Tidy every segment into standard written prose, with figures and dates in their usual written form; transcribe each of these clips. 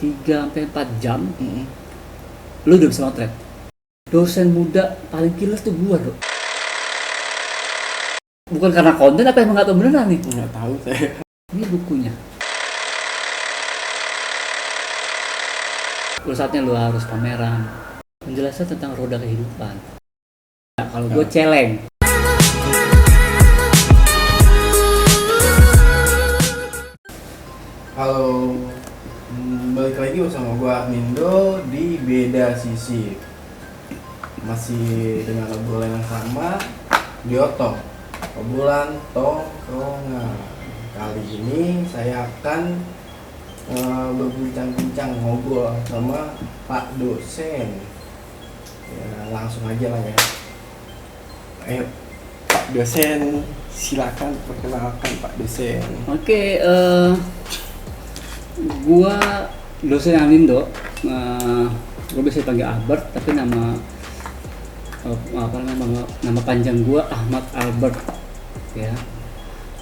3-4 jam lu udah bisa motret. Dosen muda paling kiles tuh gua bro. Bukan karena konten apa emang gak tau beneran nih? Nggak tahu saya. Ini bukunya. Udah saatnya lu harus pameran penjelasan tentang roda kehidupan. Nah, kalau gue celeng. Halo, balik lagi bersama gue Armindo di Beda Sisi. Masih dengan obrolan yang sama di Otong, obrolan tongkrongan. Kali ini saya akan berbincang-bincang ngobrol sama Pak dosen. Ya, langsung aja lah ya. Ayo, Pak dosen, silakan perkenalkan Pak dosen. Oke, gua dosen Armindo. Gue bisa panggil Albert, tapi nama panjang gua Ahmad Albert, ya.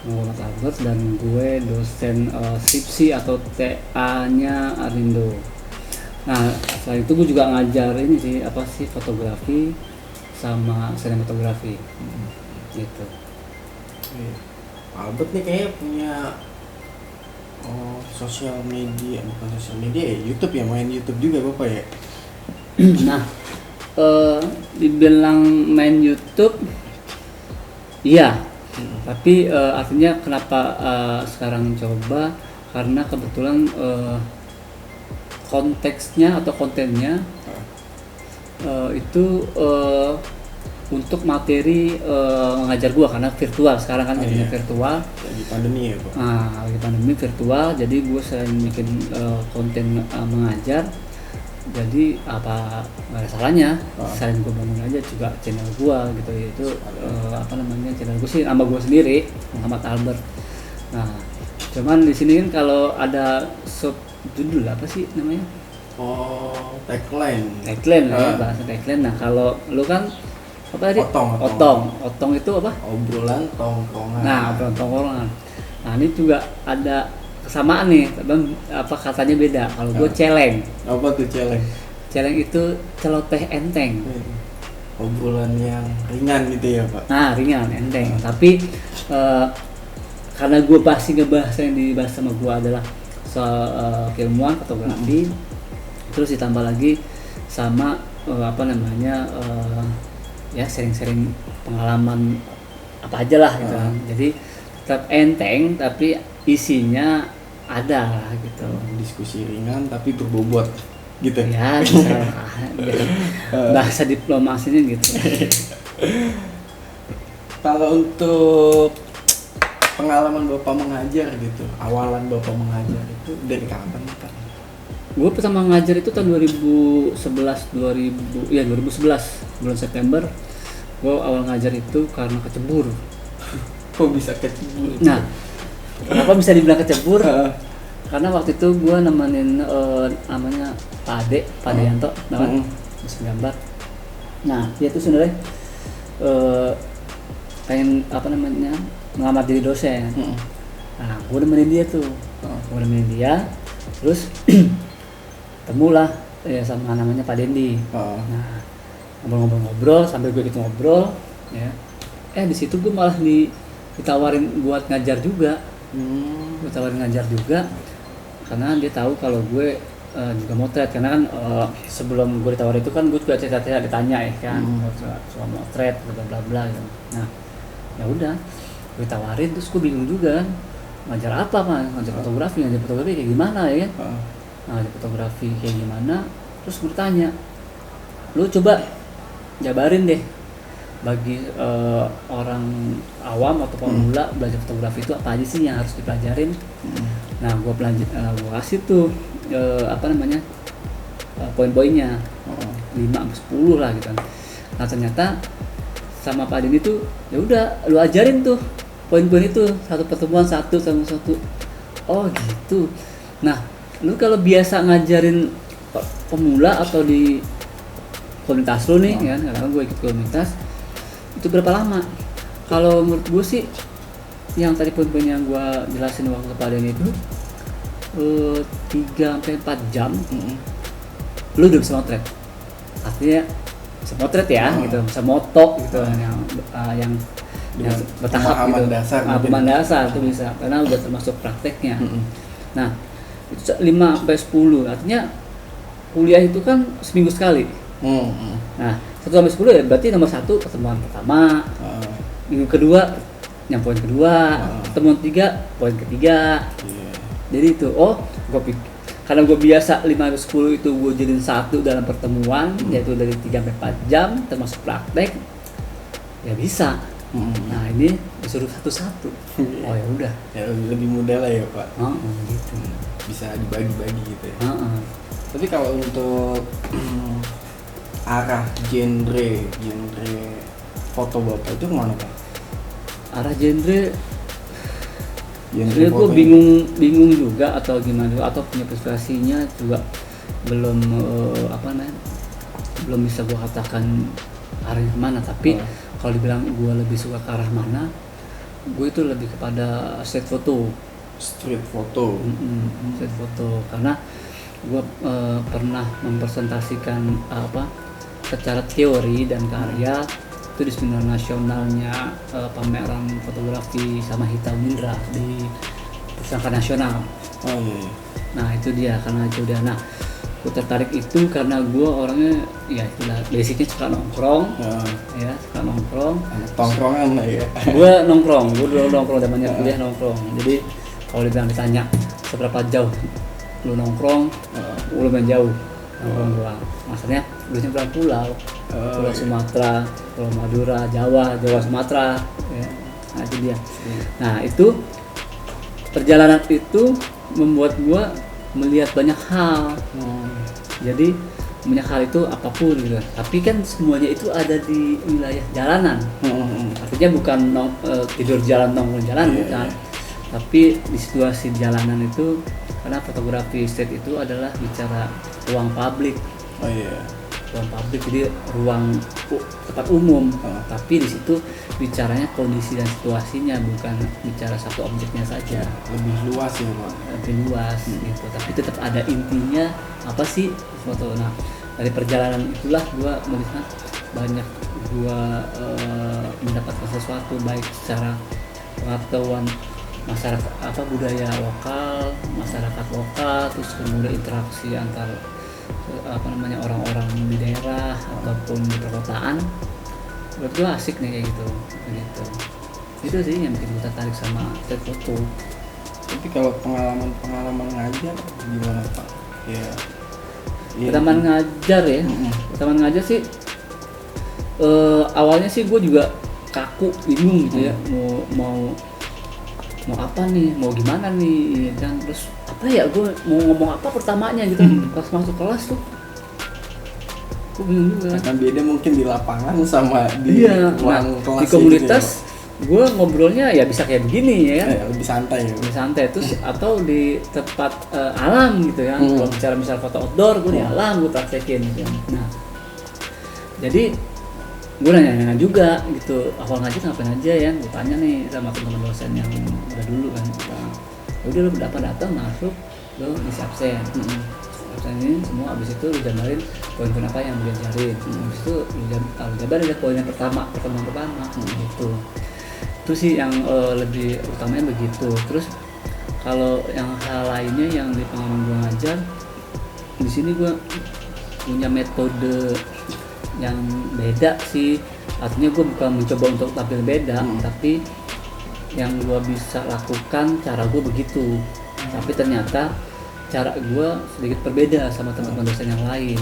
Muhammad Albert, dan gue dosen skripsi atau TA-nya Armindo. Nah, selain itu gue juga ngajar ini sih, fotografi sama sinematografi. Gitu. Albert nih kayaknya punya sosial media, bukan sosial media ya, YouTube ya, main YouTube juga Bapak ya? Nah, dibilang main YouTube, iya. Tapi artinya kenapa sekarang coba, karena kebetulan konteksnya atau kontennya itu untuk materi mengajar gua, karena virtual sekarang kan jadinya virtual. Lagi pandemi ya Pak? Nah, lagi pandemi virtual, jadi gua selain bikin konten mengajar, jadi apa nggak ada salahnya selain gue bangun aja juga channel gue gitu, yaitu channel gue sih nama gue sendiri, Muhammad Albert. Nah, cuman di sini kan kalau ada sub judul apa sih namanya? Tagline ya, bahasa tagline. Nah, kalau lu kan apa tadi? Otong itu apa? Obrolan tongkrongan. Nah, obrolan tongkrongan. Nah, ini juga ada kesamaan nih, apa katanya beda. Kalau gue celeng. Apa tuh celeng? Celeng itu celoteh enteng. Obrolan yang ringan gitu ya Pak? Nah, ringan, enteng. Tapi karena gue pasti ngebahas yang dibahas sama gue adalah soal keilmuan fotografi, terus ditambah lagi sama ya sharing-sharing pengalaman apa aja lah gitu. Jadi tetap enteng tapi isinya ada lah gitu. Diskusi ringan tapi berbobot gitu ya, bisa gitu. Bahasa diplomasinya gitu. Kalau untuk pengalaman Bapak mengajar gitu, awalan Bapak mengajar itu dari kapan Pak? Gue pertama ngajar itu tahun 2011 bulan September. Gue awal ngajar itu karena kecebur. Kok bisa kecebur? Nah, kenapa bisa dibilang kecebur? Karena waktu itu gue nemenin namanya Pak Yanto, mesin gambar. Nah, dia tuh sebenarnya pengen melamar jadi dosen. Nah, gue nemenin dia tuh, terus temulah ya sama namanya Pak Dendi. Nah, ngobrol sambil gue ikut ngobrol, ya. Di situ gue malah ditawarin buat ngajar juga. Karena dia tahu kalau gue juga motret, karena kan sebelum gue ditawarin itu kan gue juga cerita ditanya ya kan soal motret bla bla gitu. Nah, ya udah gue tawarin, terus gue bingung juga kan ngajar apa kan, ngajar fotografi kayak gimana ya kan. Ngajar fotografi kayak gimana, terus gue tanya, lu coba jabarin deh bagi orang awam atau pemula belajar fotografi itu apa aja sih yang harus dipelajarin. Nah, gue kasih tuh poin-poinnya 5-10 lah gitu. Nah, ternyata sama Pak Dini tuh ya udah lu ajarin tuh poin-poin itu satu pertemuan satu. Oh gitu. Nah, lu kalau biasa ngajarin pemula atau di komunitas lu nih kan, karena gue ikut komunitas, itu berapa lama? Kalau menurut gue sih yang tadi poin-poin yang gue jelasin waktu kepada itu 3-4 jam lu udah bisa motret. Artinya bisa motret ya gitu, bisa moto gitu yang bertahap gitu. Pemahaman dasar itu bisa karena udah termasuk prakteknya. Nah, itu 5-10 artinya kuliah itu kan seminggu sekali. Nah, 1-10 ya berarti nomor 1 pertemuan pertama, minggu kedua yang poin kedua, pertemuan 3 poin ketiga. Jadi itu karena gue biasa 5-10 itu gue jadiin satu dalam pertemuan, yaitu dari 3-4 jam termasuk praktek, ya bisa. Nah ini disuruh satu-satu. Oh ya udah. Ya lebih mudah lah ya Pak. Gitu. Bisa dibagi-bagi gitu ya. Tapi kalau untuk arah genre foto Bapak itu kemana Pak? Arah genre gue bingung juga atau gimana, atau punya inspirasinya juga belum belum bisa gue katakan arahnya kemana. Tapi kalau dibilang gue lebih suka ke arah mana, gue itu lebih kepada street photo karena gue pernah mempresentasikan secara teori dan karya itu di seminar nasionalnya pameran fotografi sama Hita Windra di Pusaka Nasional. Nah itu dia, karena itu dia. Nah gue tertarik itu karena gue orangnya ya itulah basicnya suka nongkrong, suka nongkrong. Tongkrongan lah ya. Gue dulu nongkrong zamannya kuliah nongkrong. Jadi kalau ditanya seberapa jauh lu nongkrong, lu main jauh nongkrong gua. Maksudnya lu nyebrang pulau Sumatera, Pulau Madura, Jawa Sumatera. Ya. Nah itu dia. Nah itu perjalanan itu membuat gua melihat banyak hal. Jadi banyak hal itu apapun gitu. Tapi kan semuanya itu ada di wilayah jalanan. Artinya bukan tidur jalan nongkrong jalan bukan. Tapi di situasi jalanan itu, karena fotografi street itu adalah bicara ruang publik. Ruang publik, jadi ruang tempat umum. Tapi di situ bicaranya kondisi dan situasinya, bukan bicara satu objeknya saja. Lebih luas ya Pak. Lebih luas gitu. Tapi tetap ada intinya apa sih foto. Nah dari perjalanan itulah gua melihat banyak mendapatkan sesuatu, baik secara pengetahuan masyarakat budaya lokal, masyarakat lokal, terus kemudian interaksi antar orang-orang di daerah ataupun di perkotaan. Menurut gue asik nih kayak gitu. Itu sih yang bikin gue tertarik sama street photo. Tapi kalau pengalaman ngajar gimana Pak? Pertama ngajar ya. Pertama ngajar sih awalnya sih gue juga kaku, bingung gitu ya, mau apa nih, mau gimana nih kan, terus apa ya, gue mau ngomong apa pertamanya gitu. Pas masuk kelas tuh gue bingung juga. Kan beda mungkin di lapangan sama di ruang kelas. Di komunitas gitu, gue ngobrolnya ya bisa kayak begini ya kan, lebih santai terus atau di tempat alam gitu ya. Kalau bicara misal foto outdoor, gue di alam gue praktekin gitu. Nah jadi gue nanya juga gitu, awal ngaji ngapain aja ya, gue tanya nih sama teman-teman dosen yang udah dulu kan. Udah lu datang masuk, lu isi absen. Absen ini semua, abis itu lu gambarin poin-poin apa yang lu diajarin. Abis itu lu gambarin ada poin yang pertama gitu. Itu sih yang lebih utamanya begitu. Terus kalau yang hal lainnya yang di pengalaman gue ngajar, di sini gue punya metode yang beda sih. Artinya gue bukan mencoba untuk tampil beda, tapi yang gue bisa lakukan cara gue begitu. Tapi ternyata cara gue sedikit berbeda sama teman-teman dosen yang lain.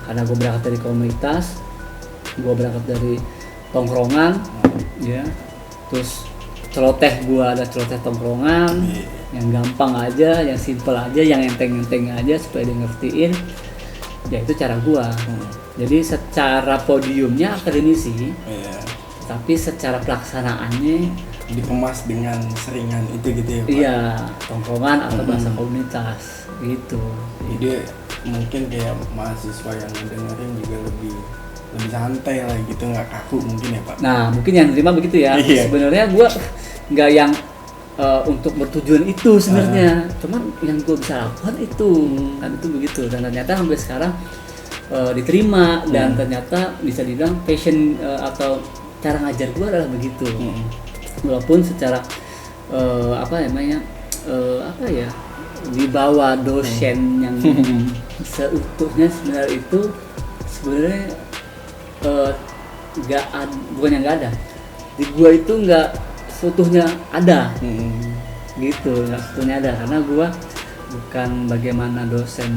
Karena gue berangkat dari komunitas, gue berangkat dari tongkrongan, ya. Terus celoteh gue ada celoteh tongkrongan, yang gampang aja, yang simple aja, yang enteng-enteng aja supaya dia ngertiin. Ya itu cara gue. Jadi secara podiumnya akademisi, tapi secara pelaksanaannya dikemas dengan seringan itu gitu ya Pak? Iya, tongkrongan atau bahasa komunitas gitu. Jadi mungkin kayak mahasiswa yang dengerin juga lebih santai lah gitu, nggak kaku mungkin ya Pak? Nah mungkin yang terima begitu ya. Sebenarnya gue nggak yang untuk bertujuan itu sebenarnya. Cuman yang gue bisa lakukan itu kan itu begitu, dan ternyata sampai sekarang diterima dan ternyata bisa dibilang passion atau cara ngajar gue adalah begitu. Walaupun secara wibawa dosen yang seutuhnya sebenarnya itu sebenarnya bukan yang nggak ada di gua, itu nggak seutuhnya ada gitu, nggak seutuhnya ada, karena gua bukan bagaimana dosen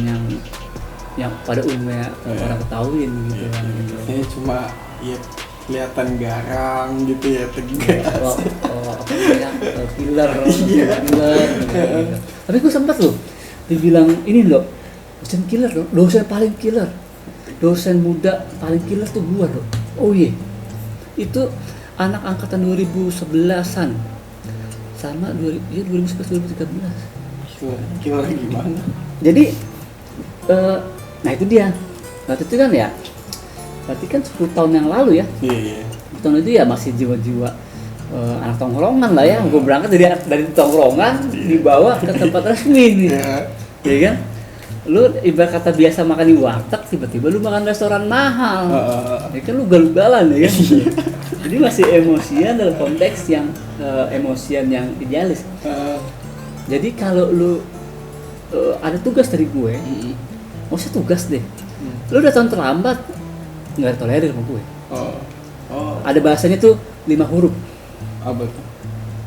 yang pada umumnya orang ketahuin gitu kan gitu. Ini cuma ya kelihatan garang gitu ya, tegas. Apa namanya, killer gitu. Tapi gue sempat loh dibilang ini loh, dosen killer loh, dosen paling killer, dosen muda paling killer tuh gua loh. Oh iya, itu anak angkatan 2011-an sama 2011-2013. Killer gimana? Jadi nah itu dia, waktu itu kan ya, berarti kan 10 tahun yang lalu ya. Iya. 10 tahun itu ya masih jiwa-jiwa anak tongkrongan lah ya. Gue berangkat dari tongkrongan dibawa ke tempat resmi nih, ya kan? Lu ibarat kata biasa makan di warteg, tiba-tiba lu makan restoran mahal, ya kan lu galugalan ya kan? Jadi masih emosian dalam konteks yang emosian yang idealis. Jadi kalau lu ada tugas dari gue, mau usah tugas deh, lu datang terlambat nggak tolerir sama gue. Ada bahasanya tuh 5 huruf. Apa tuh?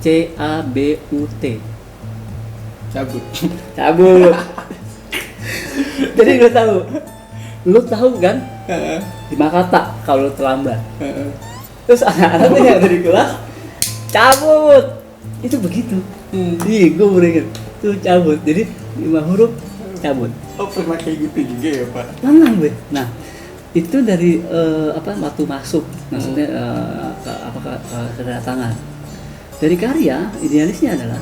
CABUT. Cabut. Jadi lu tahu kan 5 kata kalau lu terlambat. Terus anak-anaknya yang dari kelas cabut, itu begitu. Ih, gue beringat tuh cabut. Jadi 5 huruf cabut. Oh, pernah kayak gitu juga ya Pak? Pernah gue. Nah, itu dari waktu masuk, maksudnya kedatangan. Dari karya, idealisnya adalah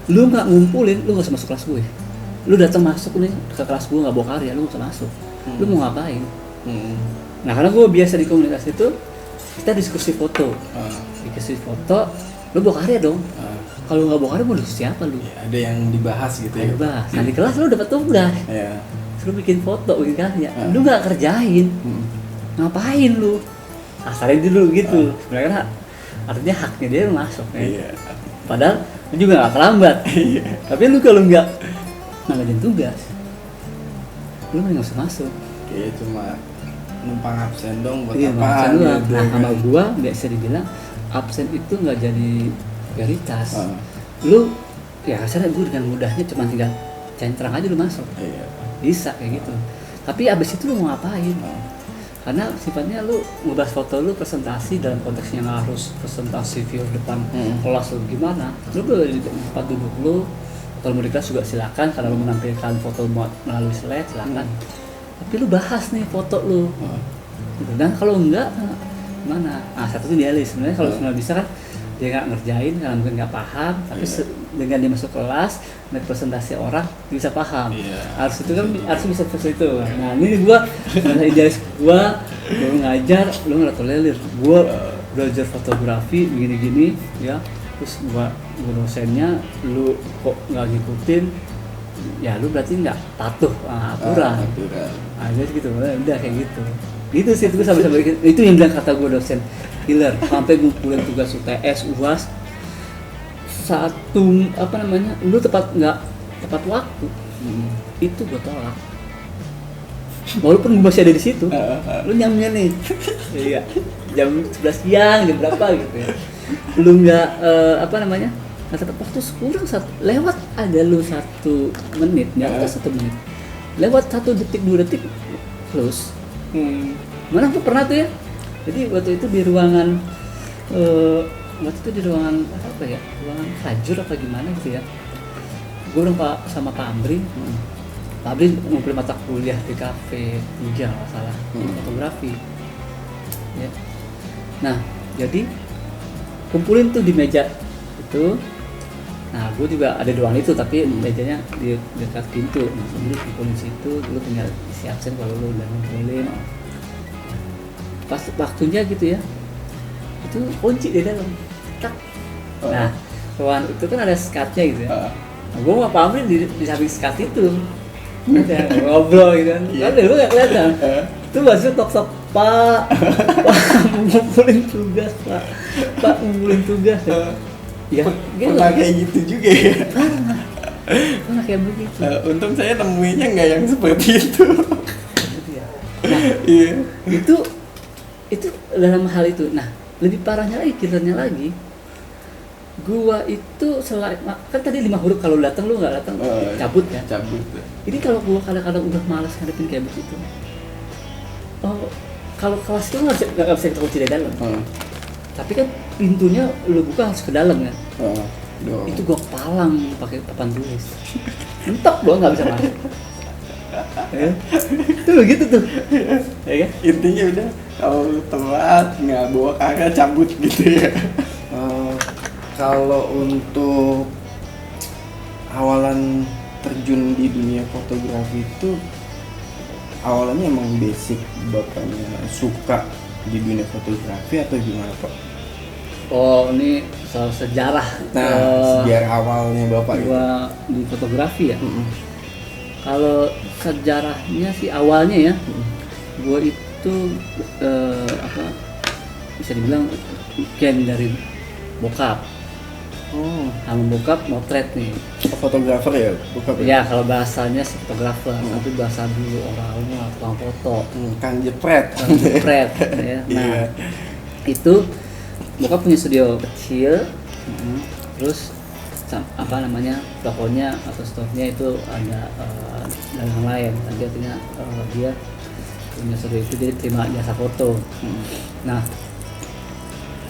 lu nggak ngumpulin, lu nggak usah masuk kelas gue. Lu datang masuk nih ke kelas gue nggak bawa karya, lu nggak usah masuk. Lu mau ngapain? Nah, karena gue biasa di komunitas itu kita diskusi foto. Diskusi foto, lu bawa karya dong. Kalau nggak bawa karya mau diskusi apa lu? Ya, ada yang dibahas gitu ya. Dibahas. Nah, di kelas lu dapat tugas. Iya. Suruh bikin foto, bikin karya. Lu nggak kerjain. Ngapain lu? Asalin dulu gitu. Sebenarnya kan artinya haknya dia lu masuk ya. Iya. Padahal lu juga nggak terlambat. Tapi lu kalau nggak ngadain tugas, lu nggak usah masuk. Kayak cuma numpang absen dong buat Iya, apaan absen doang. gitu. Nah, sama gua biasa dibilang absen itu nggak jadi prioritas. Lu ya kasarnya gue dengan mudahnya cuma tinggal centrang aja lu masuk. Iya. Bisa kayak gitu. Tapi abis itu lu mau ngapain? Karena sifatnya lu ngebahas foto lu presentasi dalam konteksnya nggak harus presentasi view depan kelas lu gimana. Lu boleh di tempat duduk lu, kalau mau di kelas juga silakan, kalau lu menampilkan foto melalui slide silakan. Tapi lu bahas nih foto lu. Dan kalau enggak gimana? Nah, satu itu idealis. Sebenarnya kalau sebenarnya bisa kan dia nggak ngerjain karena mungkin nggak paham, tapi dengan dia masuk kelas naik presentasi orang bisa paham. Harus itu kan harus bisa seperti itu. Nah, ini gua idealis gua ngajar, lu nggak tolerir. Gua belajar fotografi begini-gini ya, terus gua dosennya lu kok nggak ngikutin, ya lu berarti nggak patuh aturan. Nah, jadi gitu, udah kayak gitu. Gitu sih, itu sampai itu yang bilang kata gue dosen killer, sampai ngumpulin tugas UTS, UAS satu lu nggak tepat waktu, itu gue tolak. Walaupun gue masih ada di situ, lu nyamnya nih, iya jam 11 siang, jam berapa gitu ya, lu nggak nggak tepat waktu, kurang lewat ada lu 1 menit, nyata 1 menit, lewat 1 detik 2 detik close. Mana aku pernah tuh ya. Jadi waktu itu di ruangan ruangan Fajur apa gimana gitu ya. Gue bilang sama Pak Amri. Pak Amri ngumpulin mata kuliah di kafe 3 nggak salah, fotografi. Ya. Nah, jadi kumpulin tuh di meja itu. Nah, gue juga ada di ruangan itu, tapi mejanya di dekat pintu. Nah, lu kumpulin situ, lu tinggal isi absen kalau lu udah ngumpulin. Pas waktunya gitu ya, itu kunci di dalam. Tak. Nah, kawan itu kan ada skatnya gitu ya. Nah, gue mau pamit di samping skat itu. Ada ngobrol gitu kan. Iya. Kan lu gak kelihatan. Itu maksudnya tok-tok Pak ngumpulin tugas Pak ngumpulin tugas ya gitu. Pernah kayak gitu juga ya. Pernah kayak begitu. Untung saya nemuinya nggak yang seperti itu. Gitu ya. Nah Iya. itu dalam hal itu. Nah lebih parahnya lagi, killernya lagi, gua itu selain kan tadi 5 huruf kalau datang lu nggak datang cabut kan. Cabut. Ini kalau gua kadang-kadang udah malas ngadepin kayak begitu. Oh, kalau kelas itu nggak bisa kita kunci dari dalam. Tapi kan pintunya lu buka harus ke dalam kan. Itu gua palang pakai papan tulis. Mentok doang nggak bisa masuk. Ya. Itu begitu tuh. Ya kan? Intinya udah kalau telat nggak bawa kakak cabut gitu ya. Kalau untuk awalan terjun di dunia fotografi itu awalnya emang basic bapaknya suka di dunia fotografi atau gimana Pak? Oh ini soal sejarah. Nah sejarah awalnya bapak gua di fotografi ya. Kalau sejarahnya sih awalnya ya, gua itu bisa dibilang weekend dari bokap. Sama bokap motret nih. Fotografer ya bokap ya? Ya kalau bahasanya sih fotografer, tapi bahasa dulu orang tukang foto. Kang Jepret. Ya. Nah itu bokap punya studio kecil, terus apa namanya tokonya atau store-nya itu ada dagang lain. Nanti artinya dia punya studio itu jadi terima jasa foto. Nah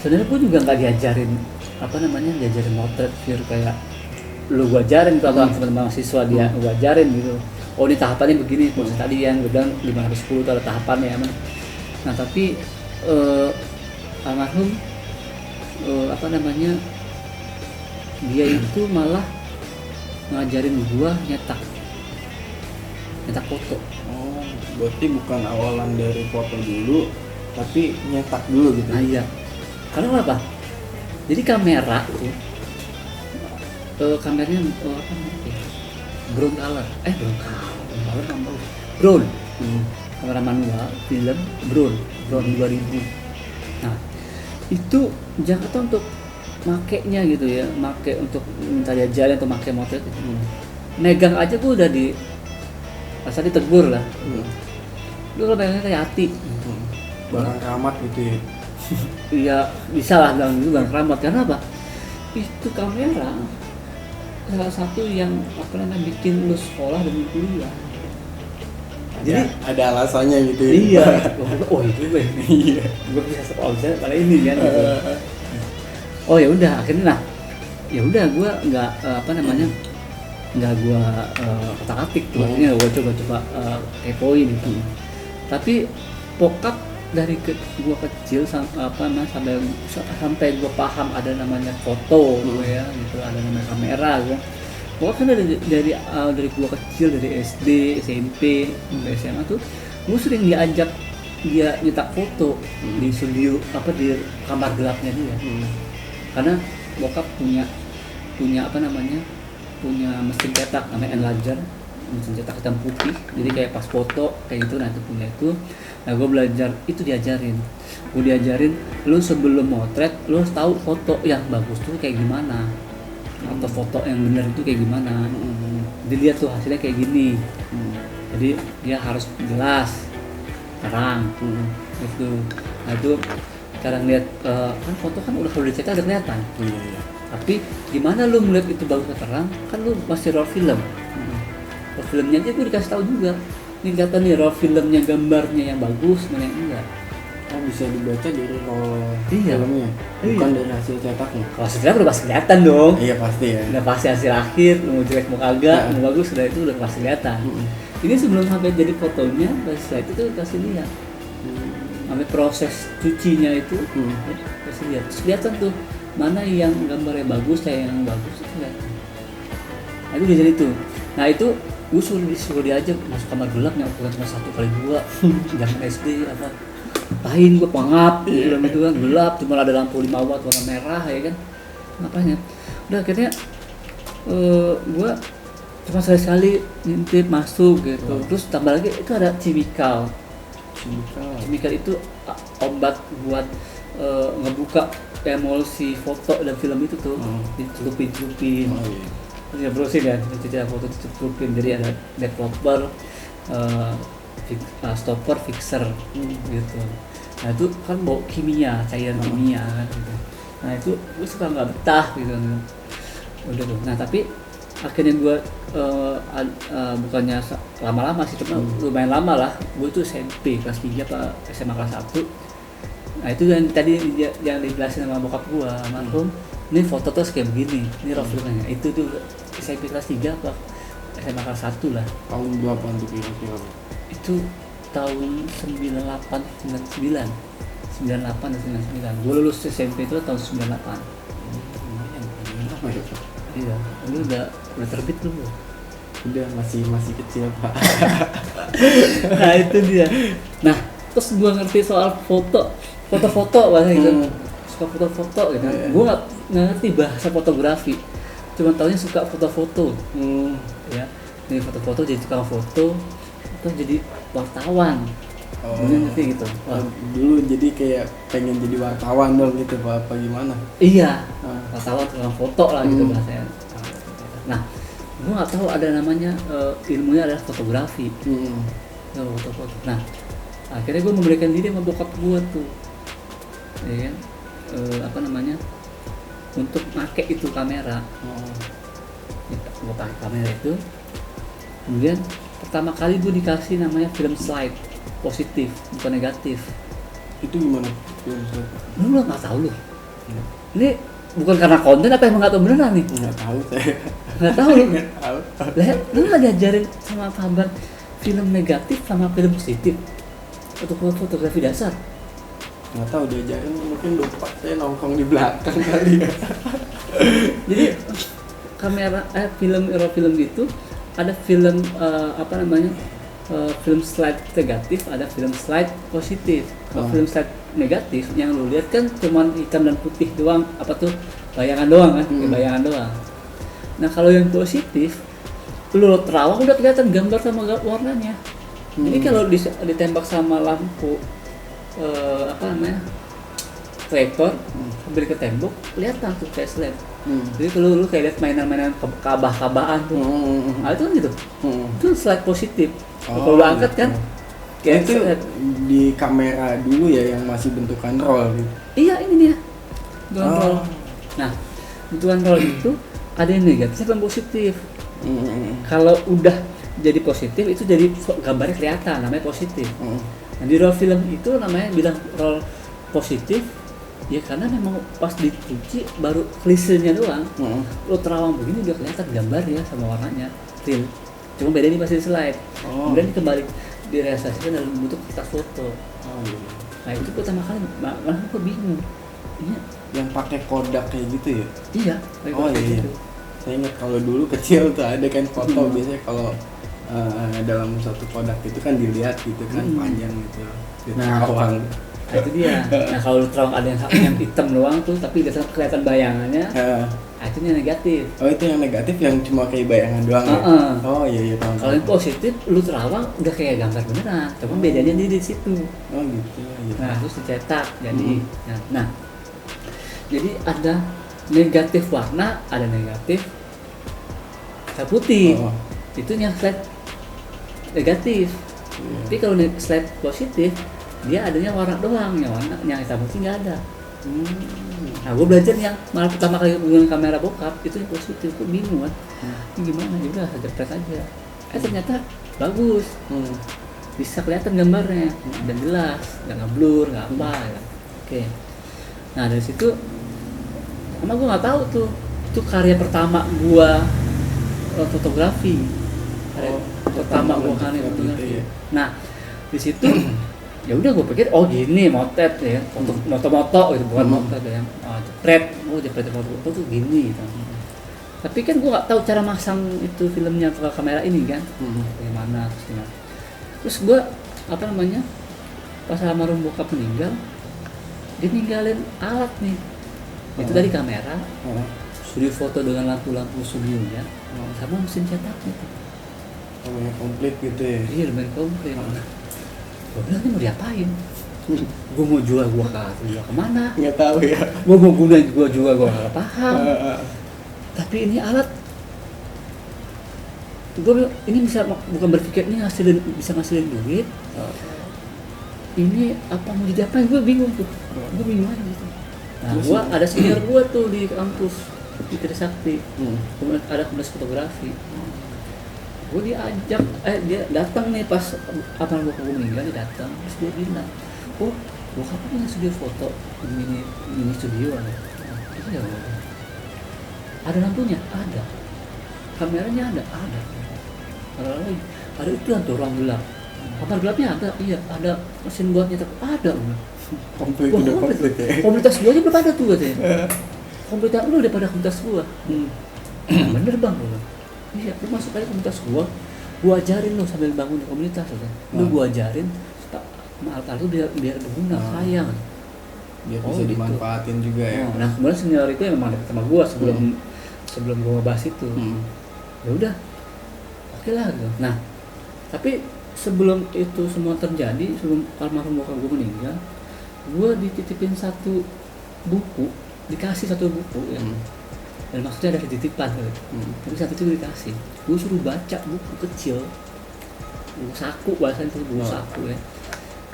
sebenarnya gue juga nggak diajarin motret pure kayak lu gua ajarin tuh teman-teman mahasiswa dia gua ajarin gitu. Oh ini tahapannya begini, proses tadi yang gue bilang 510 itu ada tahapannya ya. Nah tapi almarhum dia itu malah ngajarin gua nyetak foto. Oh berarti bukan awalan dari foto dulu tapi nyetak dulu gitu. Nah iya, karena apa? Jadi kamera tuh kameranya brown color, brown. Kamera manual film brown 2000. Nah itu Jakarta untuk makainya gitu ya, make untuk minta diajarin atau make motret itu. Megang aja gue udah rasa ditegur lah. Lu kalau megangnya kayak hati. Barang keramat gitu ya. Iya bisa lah bilang gitu barang keramat. Karena apa? Itu kamera salah satu yang bikin lu sekolah dan kuliah. Jadi ada alasannya gitu ya. Iya. Oh itu gue. Iya. Gue bisa sekolah pada ini kan. Gitu. Oh ya udah akhirnya ya udah gue nggak nggak gue otak-atik tuh. Akhirnya gue coba kepoin gitu. Tapi bokap dari gue kecil sampai gue paham ada namanya foto ya gitu, ada namanya kamera gitu. Pokoknya kan dari gue kecil, dari SD, SMP, SMA tuh gue sering diajak dia nyetak foto di studio di kamar gelapnya dia. Karena bokap punya mesin cetak namanya Enlarger, mesin cetak hitam putih, jadi kayak pas foto kayak gitu. Nah itu punya itu. Nah gue belajar itu, gue diajarin lu sebelum motret lu harus tahu foto yang bagus tuh kayak gimana atau foto yang benar itu kayak gimana. Dilihat tuh hasilnya kayak gini. Jadi dia harus jelas, terang gitu. Nah itu cara ngeliat kan foto kan udah kalau dicetak udah kelihatan. Tapi gimana lu melihat itu bagus atau terang, kan lu masih raw film. Raw filmnya aja gue dikasih tahu juga. Ini kata nih raw filmnya, gambarnya yang bagus, mana yang enggak. Oh bisa dibaca dari raw filmnya, bukan dari hasil cetaknya. Kalau hasil cetak udah pasti kelihatan dong. Iya pasti ya. Udah pasti hasil akhir, mau jelek mau kagak, mau bagus udah itu udah pasti kelihatan. Ini sebelum sampai jadi fotonya, setelah itu tuh kasih lihat. Sampai proses cucinya itu, kasih lihat. Terus kelihatan tuh mana yang gambarnya bagus, kayak yang bagus itu kelihatan. Nah itu udah jadi tuh. Nah itu gue suruh dia aja masuk kamar gelap yang ukuran cuma 1x2 zaman SD ngapain gue pengap bilang gitu kan, gelap cuma ada lampu 5 watt warna merah ya kan, ngapain ya udah akhirnya gue cuma sekali ngintip masuk gitu. Terus tambah lagi itu ada Cimikal itu obat buat ngebuka emulsi foto dan film itu tuh, dicelupin. Terus ya brosin ya, jadi foto dicelupin, jadi ada developer, stopper, fixer gitu. Nah itu kan bau kimia, cairan kimia kan gitu. Nah itu gue suka nggak betah gitu. Udah tuh. Nah tapi akhirnya gue bukannya lama-lama sih, cuma lumayan lama lah. Gue tuh SMP kelas 3 apa SMA kelas 1. Nah itu yang tadi yang dijelasin sama bokap gue, almarhum. Ini foto terus kayak begini, ini raw filmnya. Itu tuh SMP kelas 3 apa SMA kelas 1 lah. Tahun berapa tuh kira-kira? Itu tahun 98 dan 99. Gue lulus SMP itu tahun 98. Iya, ini udah terbit belum? Udah masih kecil Pak. Nah itu dia. Nah terus gue ngerti soal foto bahasa gitu. Suka foto gitu. Gue nggak ngerti bahasa fotografi. Cuma taunya suka foto-foto. Ya, ini foto-foto jadi tukang foto, atau jadi wartawan. Gue ngerti gitu. Dulu jadi kayak pengen jadi wartawan dong gitu Pak, apa gimana? Iya, wartawan tukang foto lah gitu bahasanya. Nah, gue nggak tahu ada namanya ilmunya adalah fotografi. Ya, foto-foto. Nah, akhirnya gue memberikan diri sama bokap gue tuh, ya kan? Apa namanya? Untuk pakai itu kamera. Gue pakai kamera itu. Kemudian pertama kali gue dikasih namanya film slide, positif bukan negatif. Itu gimana film slide? Lu nggak tahu lu? Ini bukan karena konten apa emang nggak tahu beneran nih? Nggak tahu saya. Nggak tahu lu? Nggak tahu. Lah, lu nggak diajarin sama Faban film negatif sama film positif untuk fotografi dasar? Nggak tahu diajarin, mungkin lupa, saya nongkrong di belakang kali ya. Jadi kamera film gitu ada film apa namanya film slide negatif, ada film slide positif. Kalau film slide negatif yang lu lihat kan cuma hitam dan putih doang, apa tuh bayangan doang kan, bayangan doang. Nah kalau yang positif lu terawang udah kelihatan gambar sama warnanya. Jadi kalau ditembak sama lampu apa namanya proyektor sambil ke tembok kelihatan tuh kayak slide. Jadi kalau lu kayak lihat mainan-mainan kabah-kabahan tuh, nah itu kan gitu, itu slide positif. Kalau lu angkat kan, kayak itu di kamera dulu ya yang masih bentukan roll gitu. Iya ini dia, bentukan roll. Nah, bentukan roll itu ada yang negatif dan positif. Kalau udah jadi positif itu jadi gambarnya kelihatan, namanya positif. Nah di roll film itu namanya bilang roll positif. Ya karena memang pas dicuci baru klisenya doang, lo terawang begini udah kelihatan gambarnya sama warnanya real. Cuma beda ini masih di slide. Kemudian kembali direalisasikan dalam bentuk kertas foto. Nah itu pertama kali, malah gue bingung. Ini yang pakai Kodak kayak gitu ya? Iya. Iya. Saya ingat kalau dulu kecil tuh ada kan foto biasanya kalau dalam satu Kodak itu kan dilihat gitu kan panjang gitu. Terawang. Nah itu dia. Nah kalau lu terawang ada yang hitam doang tuh tapi udah kelihatan bayangannya, nah itu yang negatif. Oh itu yang negatif yang cuma kayak bayangan doang ya? Oh iya tahu. Kalau yang positif lu terawang udah kayak gambar beneran, cuma bedanya di situ. Oh gitu. Iya. Nah terus dicetak jadi. Nah jadi ada negatif warna, ada negatif hitam putih. Itu yang slide negatif. Tapi kalau slide positif dia adanya warna doang, yang hitam putih nggak ada. Nah gue belajar yang malah pertama kali menggunakan kamera bokap itu yang positif, gue bingung kan, ini gimana, ya udah jepret aja. Ternyata bagus, bisa kelihatan gambarnya dan jelas, nggak ngeblur, nggak apa ya. Oke. Nah dari situ, emang gue nggak tahu tuh, itu karya pertama gue fotografi, pertama gue karya fotografi. Nah di situ ya udah gue pikir gini motret ya, moto gitu, bukan motret ya, jepret foto tuh gini gitu. Tapi kan gue nggak tahu cara masang itu filmnya ke kamera ini kan, bagaimana terus gue apa namanya pas almarhum bokap meninggal, dia ninggalin alat nih, itu dari kamera studio foto dengan lampu-lampu studionya sama mesin cetaknya. Lumayan komplit gitu ya. Iya lumayan komplit. Gue bilang ini mau diapain? Gue mau jual kemana? Nggak tahu ya. Gue mau gunain gue juga gue nggak paham. Tapi ini alat, gue bilang ini bisa bukan berpikir ini bisa ngasilin duit. Ini apa mau diapain? Gue bingung tuh. Gue bingung aja gitu. Nah, gue ada senior gue tuh di kampus di Trisakti. Kemudian ada kelas fotografi. Gue diajak, dia datang nih pas apa bokap gue meninggal, dia datang. Terus dia bilang, oh bokap punya studio foto mini studio ada. Itu ya bokap. Ada lampunya, ada. Kameranya ada. Ada lagi, ada itu yang tuh ruang gelap. Kamar gelapnya ada, iya. Ada mesin buat nyetak, ada. Komplit udah komplit ya. Komunitas gua aja belum ada tuh katanya. Komunitas lu udah pada komunitas gua. Bener bang, gua. Iya, lu masuk aja komunitas gua ajarin lu sambil bangun di komunitas kan. Lu gua ajarin alat itu biar berguna, sayang. Dia bisa dimanfaatin gitu. Juga ya. Nah, kemudian senior itu yang memang dekat sama gua sebelum gua ngebahas itu. Ya udah. Oke lah gitu. Nah, tapi sebelum itu semua terjadi, sebelum almarhum bokap gua meninggal, gua dititipin satu buku, dikasih satu buku ya. Dan maksudnya ada titipan gitu. Tapi satu itu dikasih. Gue suruh baca buku kecil, buku saku bahasanya itu buku saku ya.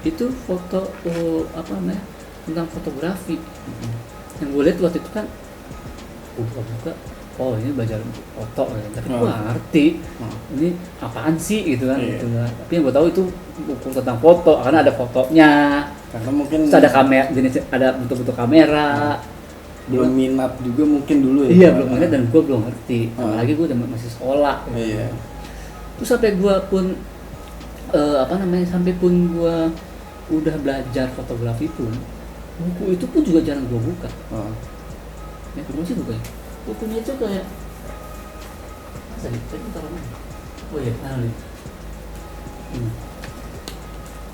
Itu foto tentang fotografi. Yang gue lihat waktu itu kan, buka, oh ini belajar foto ya. Tapi gue ngerti ini apaan sih gitu kan. Gitu kan. Tapi yang gue tahu itu buku tentang foto, karena ada fotonya. Karena mungkin ada kamera, jenis ada bentuk-bentuk kamera. Belum minat juga mungkin dulu ya. Iya belum minat dan gue belum ngerti. Apalagi gue udah masih sekolah. Gitu. Iya. Terus sampai gue pun sampai pun gue udah belajar fotografi pun, buku itu pun juga jarang gue buka. Ya belum sih buka. Bukunya itu kayak masa nih? Tadi taruh mana? Oh iya, nih.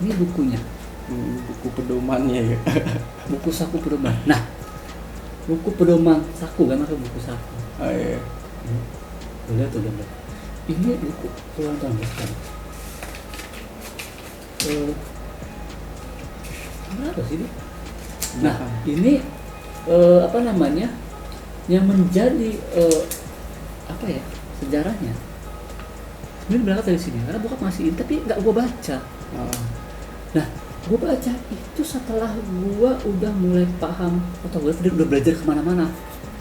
Ini bukunya. Buku pedomannya ya. Buku saku pedoman. Nah, buku pedoman saku kan, masuk buku saku. Iya. Lihat tuh udah. Ini buku puluhan tahun kan. Berapa sih ini? Nah, ini yang menjadi sejarahnya. Sebenarnya berangkat dari sini karena bokap masih ini, tapi nggak gue baca. Nah, gue baca itu setelah gue udah mulai paham fotografi, udah belajar kemana-mana,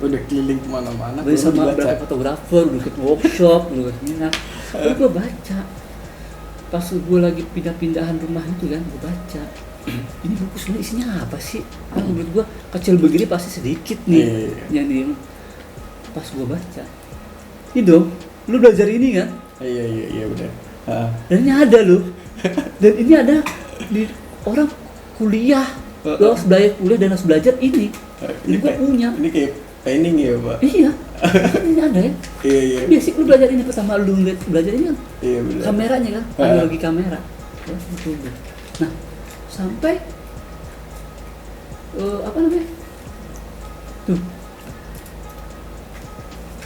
udah keliling kemana-mana, udah sama beberapa fotografer, udah ikut workshop, udah seminar. Lalu gue baca pas gue lagi pindah-pindahan rumah itu kan, gue baca ini buku sebenarnya isinya apa sih? Menurut gue kecil begini pasti sedikit nih yang di pas gue baca. Ini dong, lu belajar ini kan? Iya udah. Dan ini ada loh, dan ini ada di orang kuliah, lo harus belajar kuliah dan harus belajar ini. Ini gue punya. Ini kayak training ya Pak? Iya, ini ada ya. Iya. Biasanya lu belajar ini pertama lu belajar ini kan? Iya benar. Kameranya kan, analogi kamera. Nah, sampai tuh.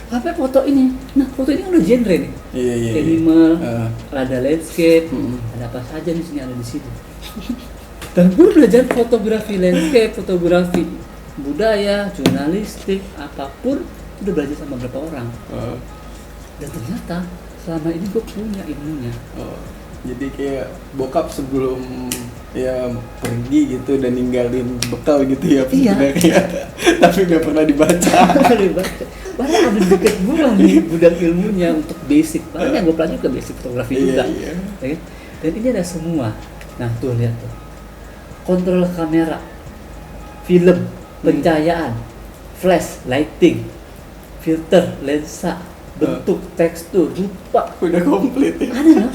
Sampai foto ini. Nah, foto ini kan udah genre nih. Iya. Animal, ada landscape, ada apa saja di sini, ada di situ. Dan gue belajar fotografi landscape, fotografi budaya, jurnalistik, apapun udah belajar sama beberapa orang. Dan ternyata selama ini gue punya ilmunya. Jadi kayak bokap sebelum ya pergi gitu dan ninggalin bekal gitu ya sebenarnya. Tapi nggak pernah dibaca. Padahal ada deket gue nih gudang ilmunya untuk basic. Padahal yang gue pelajari ke basic fotografi juga. Iya. Dan ini ada semua. Nah tuh lihat tuh. Kontrol kamera, film, pencahayaan, flash, lighting, filter, lensa, bentuk, tekstur, rupa. Udah komplit ya. Ada nggak?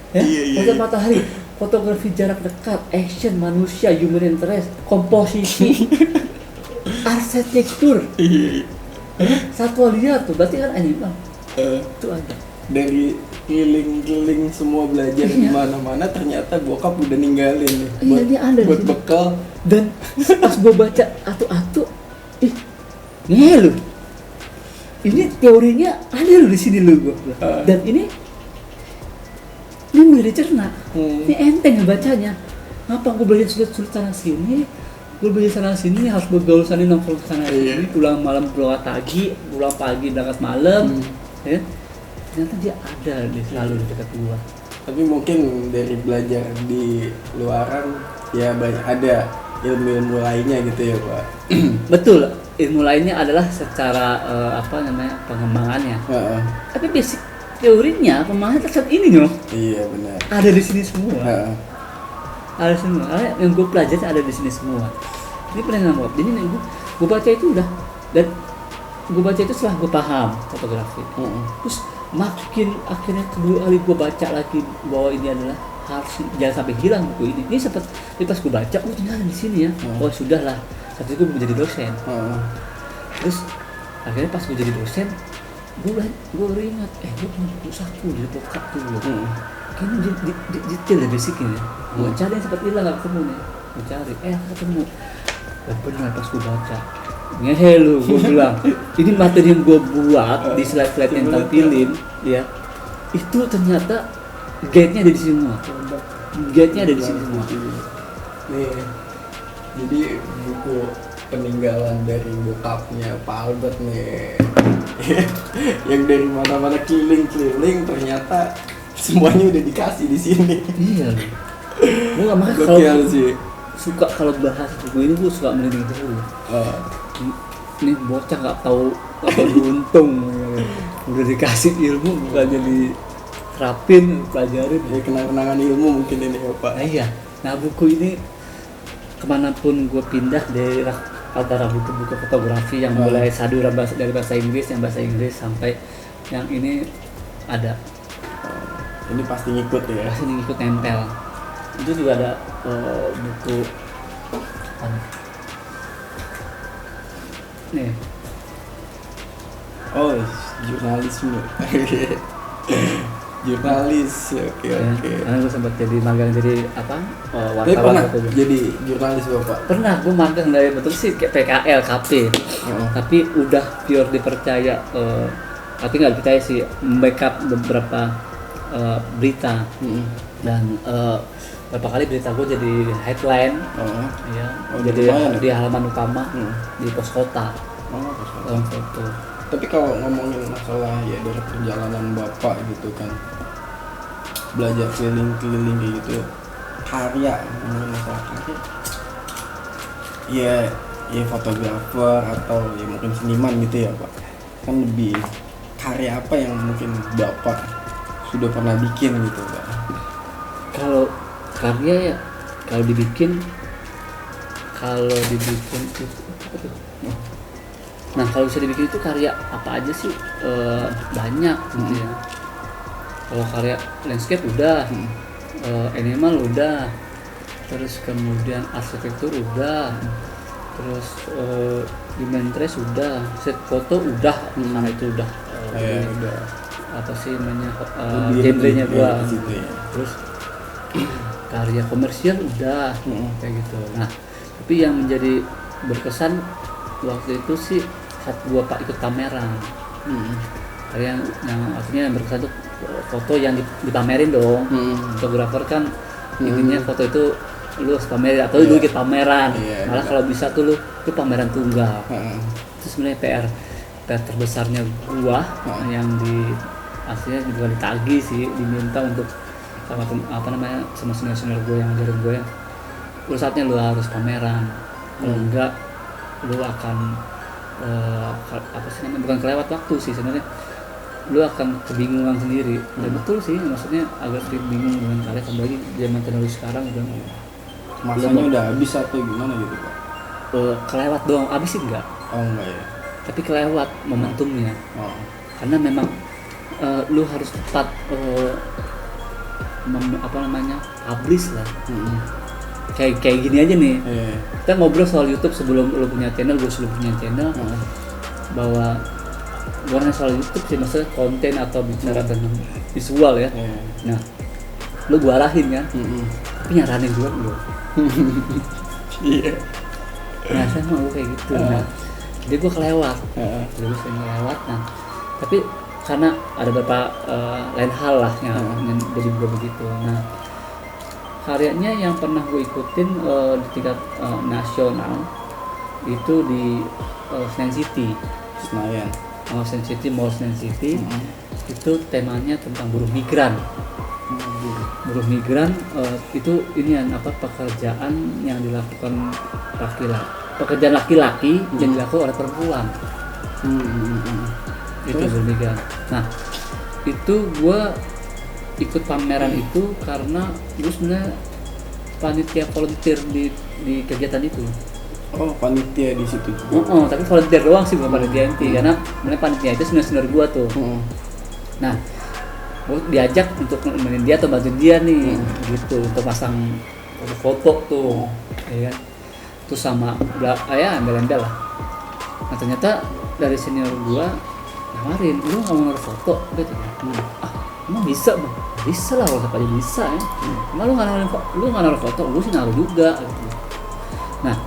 Ya? Iya. Foto matahari, fotografi jarak dekat, action, manusia, human interest, komposisi, arsitektur. Iya. Satwa liar tuh, berarti kan animal. Itu ada. Dari keliling-keliling semua belajar di mana-mana, ternyata bokap udah ninggalin nih. Buat bekal. Dan pas gue baca atu-atu, ngeluh. ini teorinya ada loh di sini loh gue. Dan ini mudah dicerna. Ini enteng bacanya. Ngapa gue belajar sulit sana sini? Gue belajar sana sini harus bergaul sana nongkrong sana sini, pulang malam pulang pagi berangkat malam. Ya. Ternyata dia ada selalu di dekat gua. Tapi mungkin dari belajar di luaran ya banyak ada ilmu-ilmu lainnya gitu ya Pak. Betul, ilmu lainnya adalah secara pengembangannya. Tapi basic teorinya pemahaman saat ini loh. Iya benar. Ada di sini semua. Ada semua. Yang gue pelajari ada di sini semua. Ini pernah nggak? Jadi gue baca itu udah, dan gue baca itu setelah gue paham fotografi. Terus makin akhirnya kedua kali gue baca lagi bahwa ini adalah harus jangan sampai hilang buku ini. Ini sempat pas gue baca, ternyata di sini ya. Oh sudahlah, saat itu gue menjadi dosen. Terus akhirnya pas gue jadi dosen, gue baru ingat, gue punya buku saku jadi pokok tuh. Kayaknya detail ya basicnya ya. Gue cari yang sempat hilang gak ketemu nih. Gue cari, ketemu. Dan benar pas gue baca, ngehe lu, gue bilang ini materi yang gue buat di slide-slide yang tampilin ya, itu ternyata guide-nya ada di sini semua. Guide-nya ada di sini semua. Nih, jadi buku peninggalan dari bokapnya Pak Albert nih yang dari mana-mana keliling ternyata semuanya udah dikasih di sini. Iya. Gue gak makan kalau suka kalau bahas buku ini gue suka merinding dulu. Ini bocah nggak tahu beruntung udah dikasih ilmu bukannya diterapin pelajarin ya kenang-kenangan ilmu mungkin ini ya Pak. Iya. Nah buku ini kemanapun gue pindah dari antara buku-buku fotografi yang mulai dari bahasa Inggris sampai yang ini ada. Ini pasti ngikut ya. Pasti ngikut nempel. Itu juga ada buku nih. Oh, jurnalisme. Jurnalis, oke. Karena gue sempat jadi magang jadi wartawan. Pernah jadi jurnalis Bapak? Pernah, gue magang dari betul sih kayak PKL, KP. Tapi udah pure dipercaya, tapi nggak dipercaya sih, backup beberapa berita. Dan berapa kali berita gue jadi headline, jadi di halaman utama di pos kota. Dalam foto. Tapi kalau ngomongin masalah ya dari perjalanan Bapak gitu kan, belajar keliling-keliling kayak gitu, karya, ngomongin masalah karya, ya fotografer atau ya mungkin seniman gitu ya Pak, kan lebih karya apa yang mungkin Bapak sudah pernah bikin gitu Pak? Kalau karya ya, kalau dibikin itu nah kalau bisa dibikin itu karya apa aja sih, banyak gitu ya. Kalau karya landscape udah, animal udah, terus kemudian arsitektur udah, terus human trace udah, set foto udah, karena itu udah apa sih namanya, genrenya gua ya. Terus karya komersial udah kayak gitu. Nah tapi yang menjadi berkesan waktu itu sih saat gua ikut pameran, karya yang artinya yang berkesan tuh foto yang dipamerin dong. Fotografer kan intinya foto itu lu harus pamerin atau lu ikut pameran, malah kalau bisa tuh lu pameran tunggal. Itu sebenarnya PR terbesarnya gua, yang aslinya juga ditagih sih, diminta untuk sama senior gua yang ngajarin gua, lu saatnya lu harus pameran, kalau enggak lu akan bukan kelewat waktu sih sebenarnya, lu akan kebingungan sendiri. Dan betul sih, maksudnya agak sedikit bingung dengan karya, apalagi zaman teknologi sekarang udah masanya udah habis atau gimana gitu Pak? Kelewat doang, habis sih enggak. Oh enggak ya. Tapi kelewat momentumnya. Karena memang lu harus tepat publish lah. Kayak gini aja nih. Kita ngobrol soal YouTube sebelum lu punya channel, gue sebelum punya channel, bahwa bukan soal YouTube sih, maksudnya konten atau bicara tentang visual ya. Nah, lu gua arahin kan, tapi nyaranin juga lu. Nah, saya mau kayak gitu. Nah, jadi gue kelewat. Jadi gue sering kelewat. Nah tapi karena ada beberapa lain hal lah yang jadi gue begitu. Nah karyanya yang pernah gue ikutin di tingkat nasional itu di Senayan City. Senayan. Senayan City, Mall Senayan City. Itu temanya tentang buruh migran. Buruh migran itu ini pekerjaan yang dilakukan laki-laki, pekerjaan laki-laki yang dilakukan oleh perempuan. Itu buruh migran. Nah itu gue ikut pameran itu karena gue sebenarnya panitia volunteer di kegiatan itu. Oh, panitia di situ. Tapi volunteer doang sih, bukan panitia inti. Karena sebenarnya panitia itu senior gue tuh. Nah gue diajak untuk nemenin dia atau bantu dia nih, gitu, untuk pasang foto tuh, ya kan, terus sama embel-embel lah. Nah ternyata dari senior gua nawarin, lu nggak mau naruh foto, gitu. Emang bisa bang? Bisa lah, kalau siapa aja bisa ya. Emang lu nggak naruh foto, lu sih naruh juga, gitu. Nah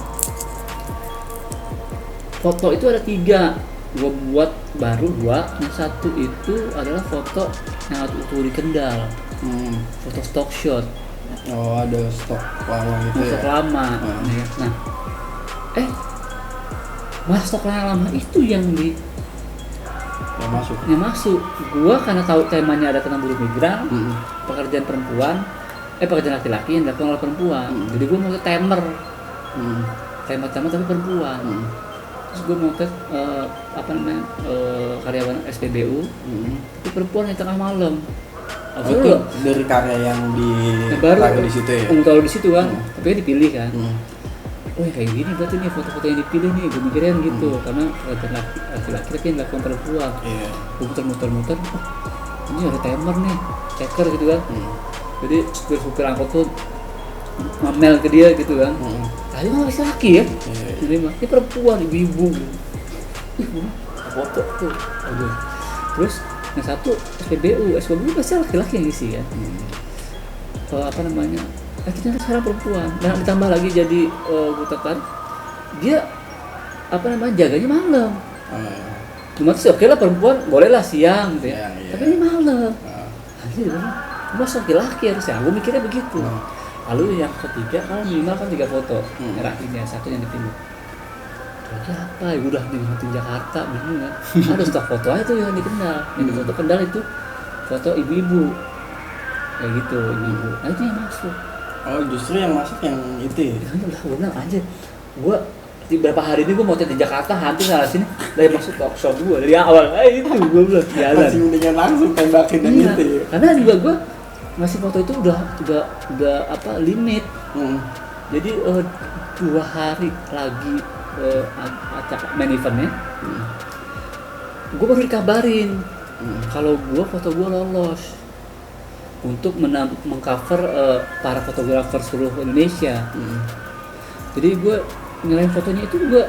foto itu ada 3. Gue buat baru 2, yang satu itu adalah foto yang utuh di Kendal, foto stock shot. Oh, ada stok lama gitu ya? Stok lama. Nah, mas stok lama itu yang masuk. Gua karena tahu temanya ada tentang buruh migran, pekerjaan perempuan, pekerjaan laki-laki yang dilakukan oleh perempuan. Jadi gua mau temer tapi perempuan. Terus gue motret karyawan SPBU itu perempuan yang tengah malam. Itu dari karya yang di situ ya? Kalau di situ kan, tapi dipilih kan. Oh ya kayak gini berarti nih foto-foto yang dipilih nih, gue mikirin gitu, karena pekerjaan laki-laki tapi yang dilakukan perempuan. Gue muter-muter, ini ada timer nih, checker gitu kan. Jadi supir angkot tuh ngamel ke dia gitu kan. Tadi mah laki-laki ya, ini perempuan, ibu-ibu. Foto tuh. Terus yang satu SPBU pasti laki-laki yang isi kan. Kita sekarang perempuan. Nah ditambah lagi jadi gue tertarik, dia jaganya malam. Cuma sih oke lah perempuan bolehlah siang gitu ya. Tapi ini malam. Mas laki-laki harusnya. Gue mikirnya begitu. Lalu yang ketiga kan minimal kan 3 foto, ngerakinnya satu yang dipilih. Lagi apa? Ya udah di Jakarta, bingung kan? Ada stok foto aja tuh yang dikenal, yang di foto Kendal itu foto ibu-ibu, kayak gitu ibu-ibu. Nah itu yang masuk. Oh justru yang masuk yang itu ya? Udah gue bilang aja, gue di beberapa hari ini gue mau di Jakarta hampir sana sini dari masuk talk show gue dari awal. Itu gue bilang jalan. Masih mendingan langsung tembakin yang itu ya? Karena juga gue ngasih foto itu udah limit. Jadi 2 hari lagi main eventnya, gue baru dikabarin kalau foto gue lolos untuk mengcover para fotografer seluruh Indonesia. Jadi gue nyalain fotonya itu gue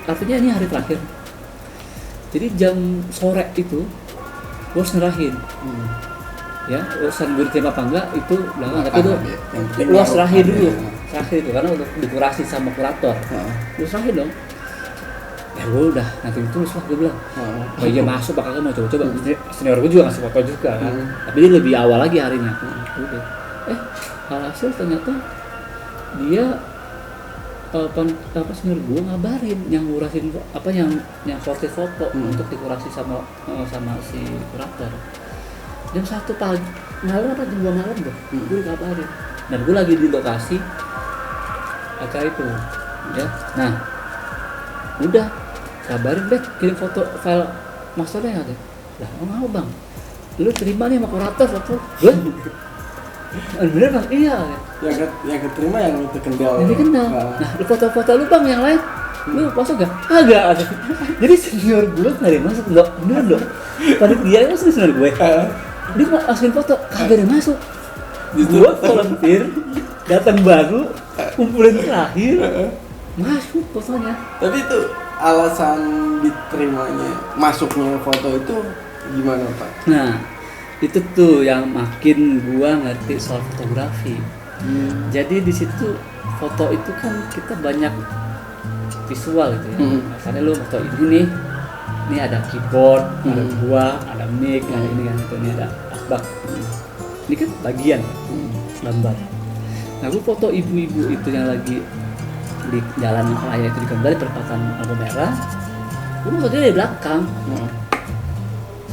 artinya ini hari terakhir. Jadi jam sore itu gue harus ngerahin. Ya urusan gue diterima apa enggak itu belakangan, tapi itu lu harus terakhir dulu, karena udah dikurasi sama kurator. Lu terakhir dong. Ya gue udah nanti tulis lah, gue bilang oh iya masuk, bakal mau coba senior gue juga ngasih foto juga kan, tapi dia lebih awal lagi harinya. Udah hasil ternyata dia senior gue ngabarin yang ngurasin yang sortir foto untuk dikurasi sama si kurator. Jam 1 pagi, malam jam 2 malam gue dikabarin. Dan gue lagi di lokasi acara itu, ya. Nah, udah kabarin deh, kirim foto file masternya ada. Lah, mau bang, lu terima nih sama kurator foto. Gue, bener bang, iya. Yang keterima yang itu Kendal. Yang dikenal. Nah, lu foto-foto lu bang yang lain, lu masuk gak? Agak. Jadi senior gue nggak ada masuk, nggak bener loh. Panitia itu senior gue. Dia masukin foto, kagak ada masuk. Gue volunteer, datang baru, kumpulin terakhir, masuk fotonya. Tapi itu alasan diterimanya, masuknya foto itu gimana Pak? Nah, itu tuh yang makin gua ngerti soal fotografi. Jadi di situ foto itu kan kita banyak visual gitu ya. Misalnya lu foto ini ada keyboard, ada gua, ada mic, ada ini kan, ini ada asbak. Ini kan bagian gambar. Nah, gue foto ibu-ibu itu yang lagi di jalan raya itu di Kendal di perempatan lampu merah. Gue foto dia di belakang.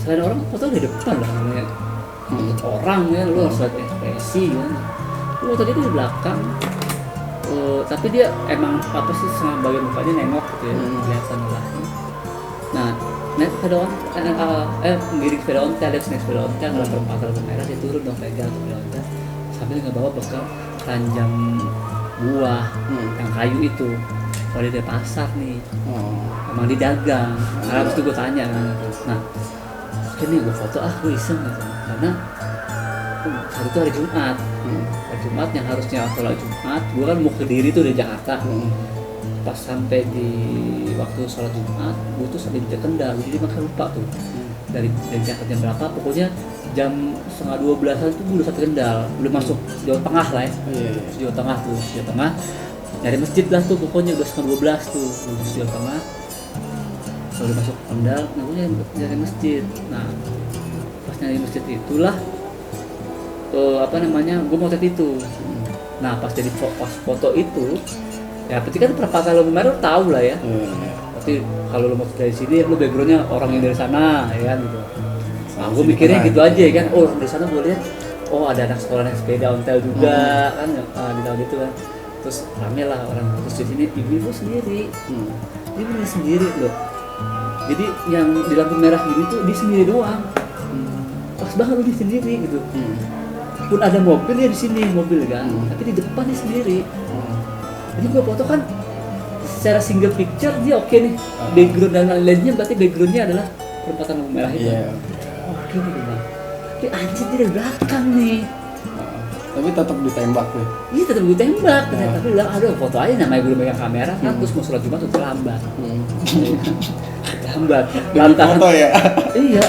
Selain orang foto di depan lah, namanya orang ya, lu harus lihat ekspresi kan. Gue foto dia di belakang. Tapi dia emang apa sih setengah bagian mukanya nengok gitu ya, kelihatan lah. Nah, naik sepeda ontel, ngiring sepeda ontel, ada naik sepeda ontel ngeliat perempatan lampu merah, dia turun dong pegang sepeda ontel sambil ngebawa bekal keranjang buah yang kayu itu. Kalau dia pasar nih, emang didagang. Nah, habis itu gue tanya kan, nah, oke nih gue foto gue iseng gitu, karena hari itu hari Jumat. Hari Jumat yang harusnya sholat Jumat, gue kan mau ke Diri tuh dari Jakarta. Pas sampai di waktu sholat Jumat, gue tuh sampai di Kendal, jadi makan lupa tuh. Dari Jakarta jam berapa, pokoknya jam 11:30 tuh gue udah sampai Kendal, udah masuk Jawa Tengah lah ya. Jawa Tengah tuh, Jawa Tengah. Nyari masjid lah tuh, pokoknya udah 11:30 tuh, lulus Jawa Tengah. Udah masuk Kendal, nah gue nyari masjid. Nah, pas nyari masjid itulah gue motret itu. Nah, pas jadi pas foto itu, ya berarti kan perempatan lampu merah tahu lah ya. Berarti kalau lo mau dari sini, lo backgroundnya orang yang dari sana, ya kan gitu. Nah, gue mikirnya gitu aja kan. Oh, dari sana gue lihat, oh ada anak sekolah naik sepeda ontel juga kan, di tahun itu kan. Terus rame lah orang. Terus di sini ibu sendiri, dia bener sendiri loh. Jadi yang di lampu merah gini tuh dia sendiri doang. Pas banget lo dia sendiri gitu. Pun ada mobil ya di sini mobil kan, tapi di depan dia sendiri. Jadi gue foto kan secara single picture dia oke nih, background dan lain-lainnya berarti backgroundnya adalah perempatan lampu merah itu. Oke nih gue bilang, tapi anjir dia dari belakang nih. Tapi tetap ditembak nih. Iya tetap gue tembak, tapi bilang aduh foto aja, namanya gue udah megang kamera kan, terus mau sholat Jumat tuh terlambat. Terlambat. Lantaran foto ya. Iya,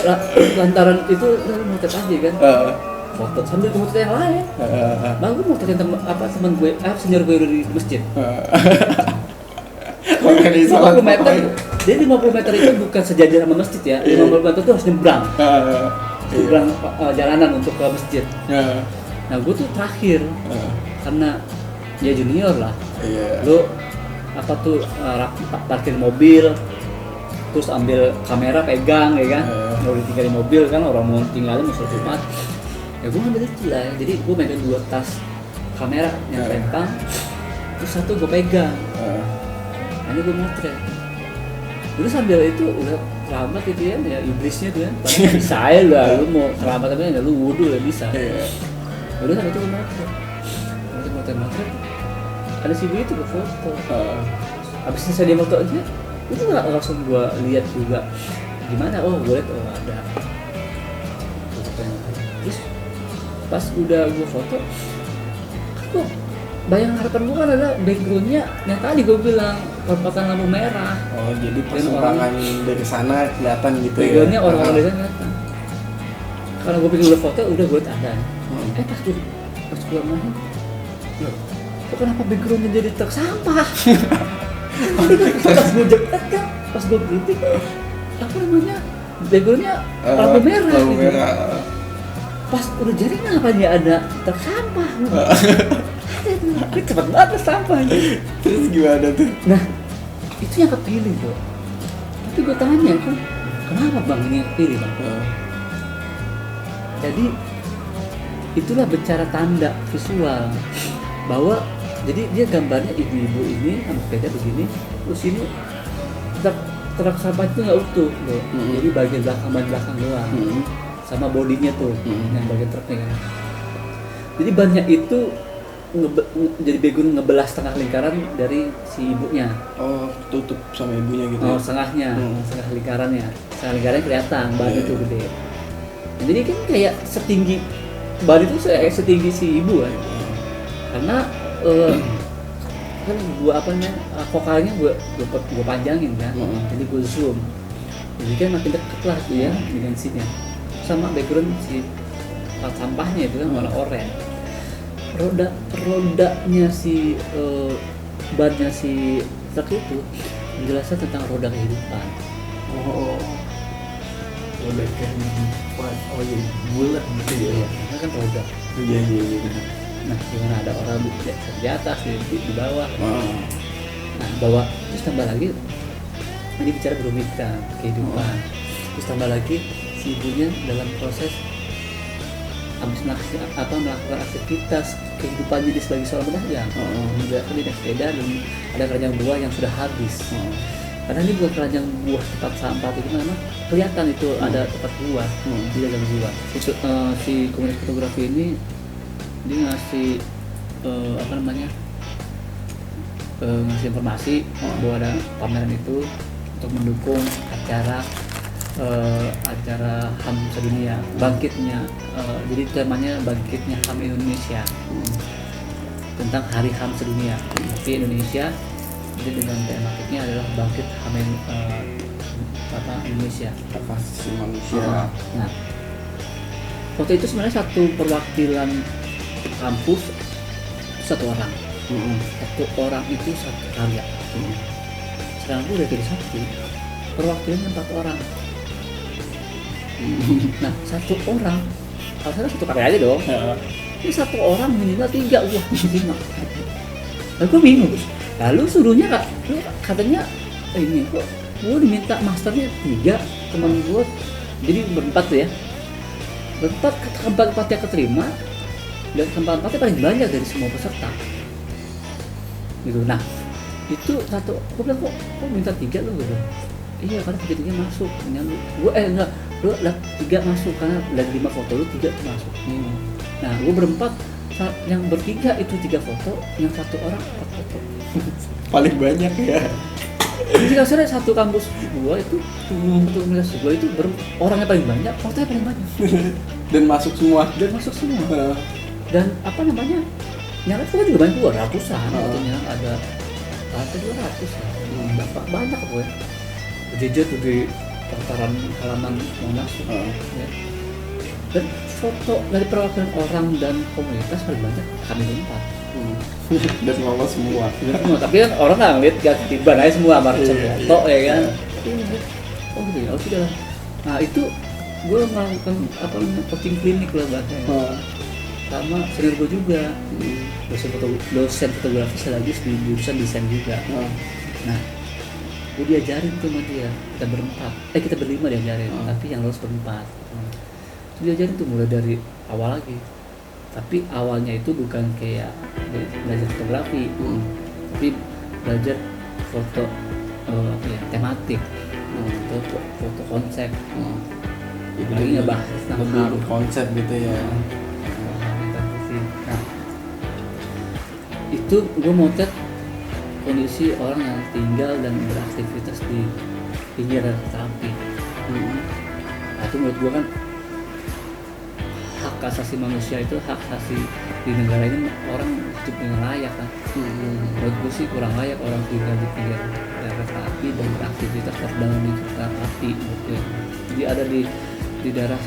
lantaran itu udah motet aja kan. Foto sambil foto yang lain. Bang gue mau fotoin teman gue, senior gue udah di masjid. 50 meter, jadi 50 meter itu bukan sejajar sama masjid ya. 50 meter itu harus nyebrang. Nyebrang jalanan untuk ke masjid. Nah gue tuh terakhir, karena ya junior lah. Lu parkir mobil, terus ambil kamera pegang ya kan. Mau ditinggal di mobil kan, orang mau tinggalin mau sholat Jumat. Ya gue ngambil itu lah, jadi gue megang 2 tas kamera yang rempang, terus satu gue pegang. Nah ini gue motret. Dulu sambil itu udah selamat gitu ya iblisnya tuh kan, bisa aja lah, lu mau selamat tapi ya lu wudu lah bisa. Dulu sambil itu gue motret, ada si ibu itu gue foto. Abis selesai dia foto aja, itu nggak langsung gue lihat juga gimana, gue lihat ada. Terus pas udah gue foto, kok bayang harapan gue kan ada backgroundnya yang tadi gue bilang perempatan lampu merah. Jadi persimpangan dari sana kelihatan gitu ya. Backgroundnya orang-orang dari sana kelihatan. Karena gue pikir udah foto, udah gue ada. Pas gue main, loh, kok kenapa backgroundnya jadi truk sampah? Pas gue jepret kan, pas gue kritik, backgroundnya lampu merah. Lampu merah. Pas udah jadi kenapa dia ada truk sampah? Cepet banget sampahnya. Terus gimana tuh? Nah, itu yang kepilih bro. Tapi gue tanya kan, kenapa bang ini yang kepilih bang? Jadi itulah bicara tanda visual bahwa jadi dia gambarnya ibu-ibu ini sama sepeda begini, terus ini truk sampah itu nggak utuh loh. Jadi bagian belakang doang. Sama bodinya tuh yang bagian truknya kan. Jadi banyak itu jadi background ngebelah setengah lingkaran dari si ibunya. Tutup sama ibunya gitu. Setengahnya, setengah lingkarannya. Setengah lingkarannya kelihatan, badan itu gede. Nah, jadi kan kayak setinggi badan itu setinggi si ibu kan. Karena kan gua vokalnya gua panjangin kan. Jadi gua zoom. Jadi kan makin deket lah tuh ya dimensinya. Sama background si sampahnya itu kan warna oranye. Rodanya si bannya si truk itu penjelasan tentang roda kehidupan. Oh, udah kehidupan. Oh iya, bulat gitu ya. Iya, itu kan roda. Iya. Nah, gimana ada orang di atas, di bawah. Oh. Nah, bawah terus tambah lagi ini bicara berumita kehidupan. Terus tambah lagi si ibunya dalam proses habis melakukan aktivitas kehidupannya dia sebagai seorang pedagang. Juga kan dia sepeda dan ada keranjang buah yang sudah habis. Karena ini bukan keranjang buah tempat sampah itu memang kelihatan itu ada tempat buah di dalam buah. Si komunitas fotografi ini dia ngasih ngasih informasi bahwa ada pameran itu untuk mendukung acara HAM sedunia, bangkitnya, jadi temanya bangkitnya HAM Indonesia, tentang Hari HAM sedunia. Tapi Indonesia jadi dengan tematiknya adalah bangkit HAM Indonesia, Hak asasi manusia. Nah, foto itu sebenarnya satu perwakilan kampus satu orang. Satu orang itu satu karya. Sekarang gue udah jadi satu, perwakilannya 4 orang. Nah, satu orang, kalau saya satu karya aja dong. Ini satu orang minimal 3, wah 5. Lalu gue bingung. Lalu suruhnya lu katanya ini kok gue diminta masternya 3, teman gue jadi berempat tuh ya. Berempat keempat-empatnya keterima dan keempat-empatnya paling banyak dari semua peserta. Gitu. Nah, itu satu, gue bilang kok minta 3 lu gitu. Iya, karena 3 masuk. Enggak, lu 3 masuk karena dari 5 foto lu 3 tuh masuk. Nah, gue berempat, yang bertiga itu 3 foto, yang satu orang 4 foto. Paling banyak ya. Jadi kasarnya satu kampus gua itu, satu universitas gua itu orangnya paling banyak, fotonya paling banyak. Dan masuk semua. Dan apa namanya? Nyala foto juga banyak, 200-an fotonya, ada 200 lah. Banyak gue. Berjejer tuh di perputaran halaman Monas. Ya. Dan foto dari perwakilan orang dan komunitas paling banyak kami 4. Dan lolos semua. Tapi kan orang nggak ngeliat, gak ketiban aja semua marcel foto ya kan. Oh gitu ya, sudah. Nah itu gue melakukan coaching klinik lah bahasanya. Sama senior gue juga, dosen fotografi sekaligus di jurusan desain juga. Nah, gue diajarin tuh sama dia, kita berlima diajarin, tapi yang lolos berempat. Diajarin tuh mulai dari awal lagi. Tapi awalnya itu bukan kayak belajar fotografi, tapi belajar foto tematik, foto konsep. Jadi lagi ngebahas tentang konsep gitu ya. Nah, itu gue motret kondisi orang yang tinggal dan beraktivitas di pinggir terapi. Nah, itu menurut gue kan hak asasi manusia itu, hak asasi di negara ini orang hidup dengan layak kan. Menurut gue sih kurang layak orang tinggal di pinggir kereta api dan beraktivitas terdalam di kereta api gitu. Jadi ada di daerah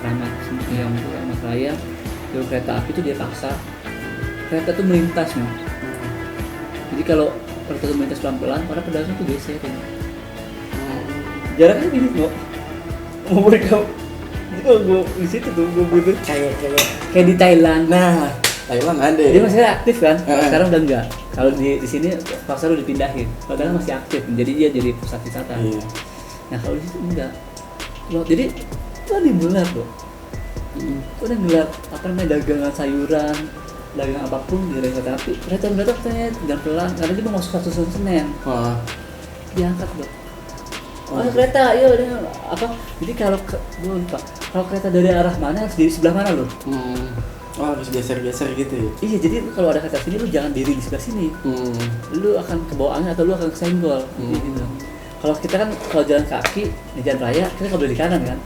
Keramat yang Keramat Raya, di kereta api itu dia paksa kereta itu melintas nih. Jadi kalau kereta itu melintas pelan-pelan, para pedagang tuh geserin. Jaraknya gini kok. Mau mereka gue di situ tuh gue butuh kayak di Thailand. Nah, Thailand ada. Dia masih aktif kan? Sekarang udah enggak. Kalau di sini pasar udah dipindahin. Padahal masih aktif. Jadi dia jadi pusat wisata. Nah kalau di situ enggak. Jadi itu ada yang gelar loh. Itu ada yang gelar dagangan sayuran, dagang apapun di kereta api. Kereta katanya jangan pelan karena dia mau masuk stasiun Senen. Diangkat loh. Kereta, iya jadi kalau gue lupa, kalau kereta dari arah mana harus di sebelah mana lo? Harus geser-geser gitu ya? Iya, jadi kalau ada kereta sini lu jangan diri di sebelah sini. Lu akan kebawa angin atau lu akan kesenggol. Gitu. Kalau kita kan kalau jalan kaki di jalan raya kita nggak boleh di kanan kan,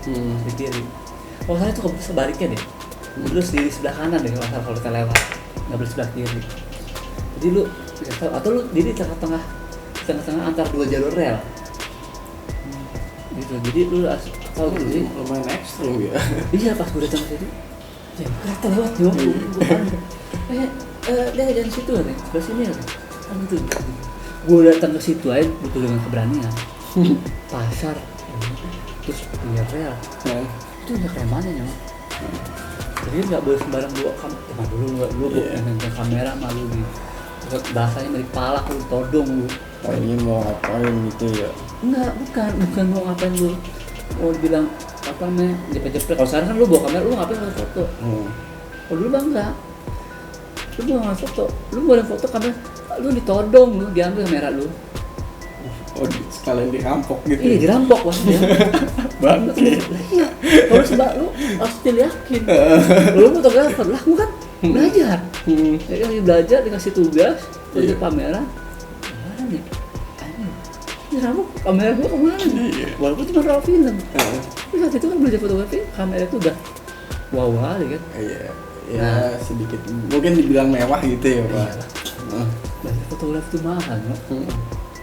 di kiri. Kalau saya itu sebaliknya deh, lu diri sebelah kanan deh kalau kita lewat, nggak boleh sebelah kiri. Jadi lu atau lu diri tengah-tengah antar 2 jalur rel. Gitu. Jadi lu tahu gitu lumayan ekstrim ya. Iya, pas gue datang tadi ya kereta lewat ya gue lihat dari situ nih sebelah sini ya kan gitu. gue datang ke situ aja butuh dengan keberanian. Pasar terus pinggir rel itu udah kayak mana ya. Jadi nggak boleh sembarang bawa kamera dulu, nggak dulu bawa kamera malu nih. Bahasanya dari palak lu, todong lu. Oh, ini mau ngapain gitu ya? Enggak, bukan mau ngapain lu. Mau bilang apa namanya, jepret-jepret. Kalau sekarang kan lu bawa kamera, lu ngapain mau foto? Oh dulu bang enggak. Lu mau foto, lu boleh foto kamera, lu ditodong, lu diambil kamera lu. Oh, sekalian dirampok gitu. Iya, dirampok maksudnya. Banget ya. Iya. Kalau sebab lu harus yakin. Lu fotografer lah, gua kan belajar. Ya belajar dikasih tugas, dikasih pameran. Mana nih? Ini rampok kamera gua kemana nih? Walaupun cuma raw film. Tapi saat itu kan belajar fotografi, kamera itu udah wow kali kan. Iya. Ya sedikit mungkin dibilang mewah gitu ya Pak. Belajar fotografi itu mahal no?